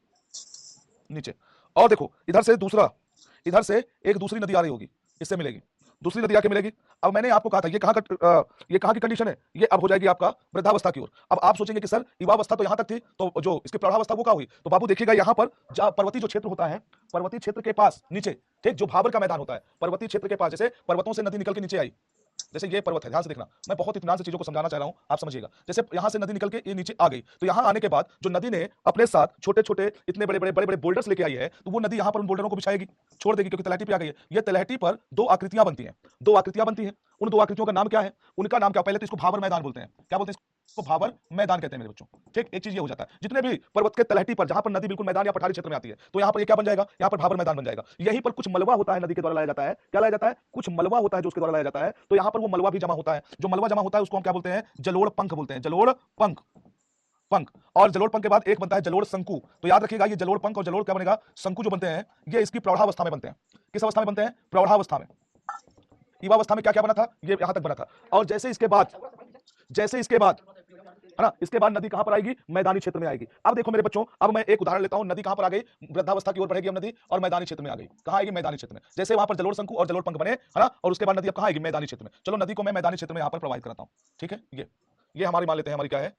S1: नीचे, और देखो इधर से एक दूसरी नदी आ रही होगी, इससे मिलेगी, दूसरी नदी आके मिलेगी। अब मैंने आपको कहा था ये कहाँ की कंडीशन है, ये अब हो जाएगी आपका वृद्धावस्था की ओर। अब आप सोचेंगे कि सर युवावस्था तो यहाँ तक थी, तो जो इसकी प्रौढ़ावस्था वो क्या हुई, तो बाबू देखिएगा यहाँ पर पर्वतीय जो क्षेत्र होता है, पर्वतीय क्षेत्र के पास नीचे, ठीक, जो भाबर का मैदान होता है, पर्वतीय क्षेत्र के पास, जैसे पर्वतों से नदी निकल के नीचे आई, जैसे ये पर्वत है, ध्यान से देखना, मैं बहुत इत्मीनान से चीजों को समझाना चाह रहा हूं, आप समझिएगा। जैसे यहां से नदी निकल के ये नीचे आ गई, तो यहां आने के बाद जो नदी ने अपने साथ छोटे छोटे इतने बड़े बड़े बड़े बड़े बोल्डर्स लेके आई है, तो वो नदी यहां पर उन बोल्डरों को बिछाएगी, छोड़ देगी, क्योंकि तलहटी पे आ गई है। ये तलहटी पर दो आकृतियां बनती हैं, दो आकृतियां बनती हैं, उन दो आकृतियों का नाम क्या है, उनका नाम क्या, पहले तो इसको भाबर मैदान बोलते हैं, क्या बोलते हैं इसको, भाबर मैदान कहते हैं मेरे बच्चों। ठीक, एक चीज ये हो जाता है, जितने भी पर्वत के तलहटी पर जहां पर नदी बिल्कुल मैदान या पठारी क्षेत्र में आती है, तो यहां पर ये क्या बन जाएगा, यहां पर भाबर मैदान बन जाएगा। यहीं पर कुछ मलबा होता है, नदी के द्वारा लाया जाता है, क्या लाया जाता है, कुछ मलबा होता है जो उसके द्वारा लाया जाता है, तो यहां पर वो मलबा भी जमा होता है, जो मलबा जमा होता है उसको हम क्या बोलते हैं, जलोढ़ पंख बोलते हैं, जलोढ़ पंख, पंख। और जलोढ़ पंख के बाद एक बनता है जलोढ़ शंकु। तो याद रखिएगा, ये जलोढ़ पंख और जलोढ़ क्या बनेगा, शंकु जो बनते हैं, ये इसकी प्रौढ़ावस्था में बनते हैं। किस अवस्था में बनते हैं, प्रौढ़ावस्था में। युवावस्था में क्या क्या बना था, ये यहां तक बना था। और जैसे इसके बाद है ना, इसके बाद नदी कहां पर आएगी, मैदानी क्षेत्र में आएगी। अब देखो मेरे बच्चों, अब मैं एक उदाहरण लेता हूं, नदी कहां पर आ गई, वृद्धावस्था की ओर बढ़ेगी अब नदी, और मैदानी क्षेत्र में आ गई। कहां आएगी, मैदानी क्षेत्र में। जैसे वहां पर जलोढ़ शंकु और जलोढ़ पंख बने, है ना, और उसके बाद नदी अब कहां आएगी, मैदानी क्षेत्र में। चलो नदी को मैं मैदानी क्षेत्र में यहां पर प्रवाहित कराता हूं, ठीक है। ये हमारी मान लेते हैं, हमारी क्या है,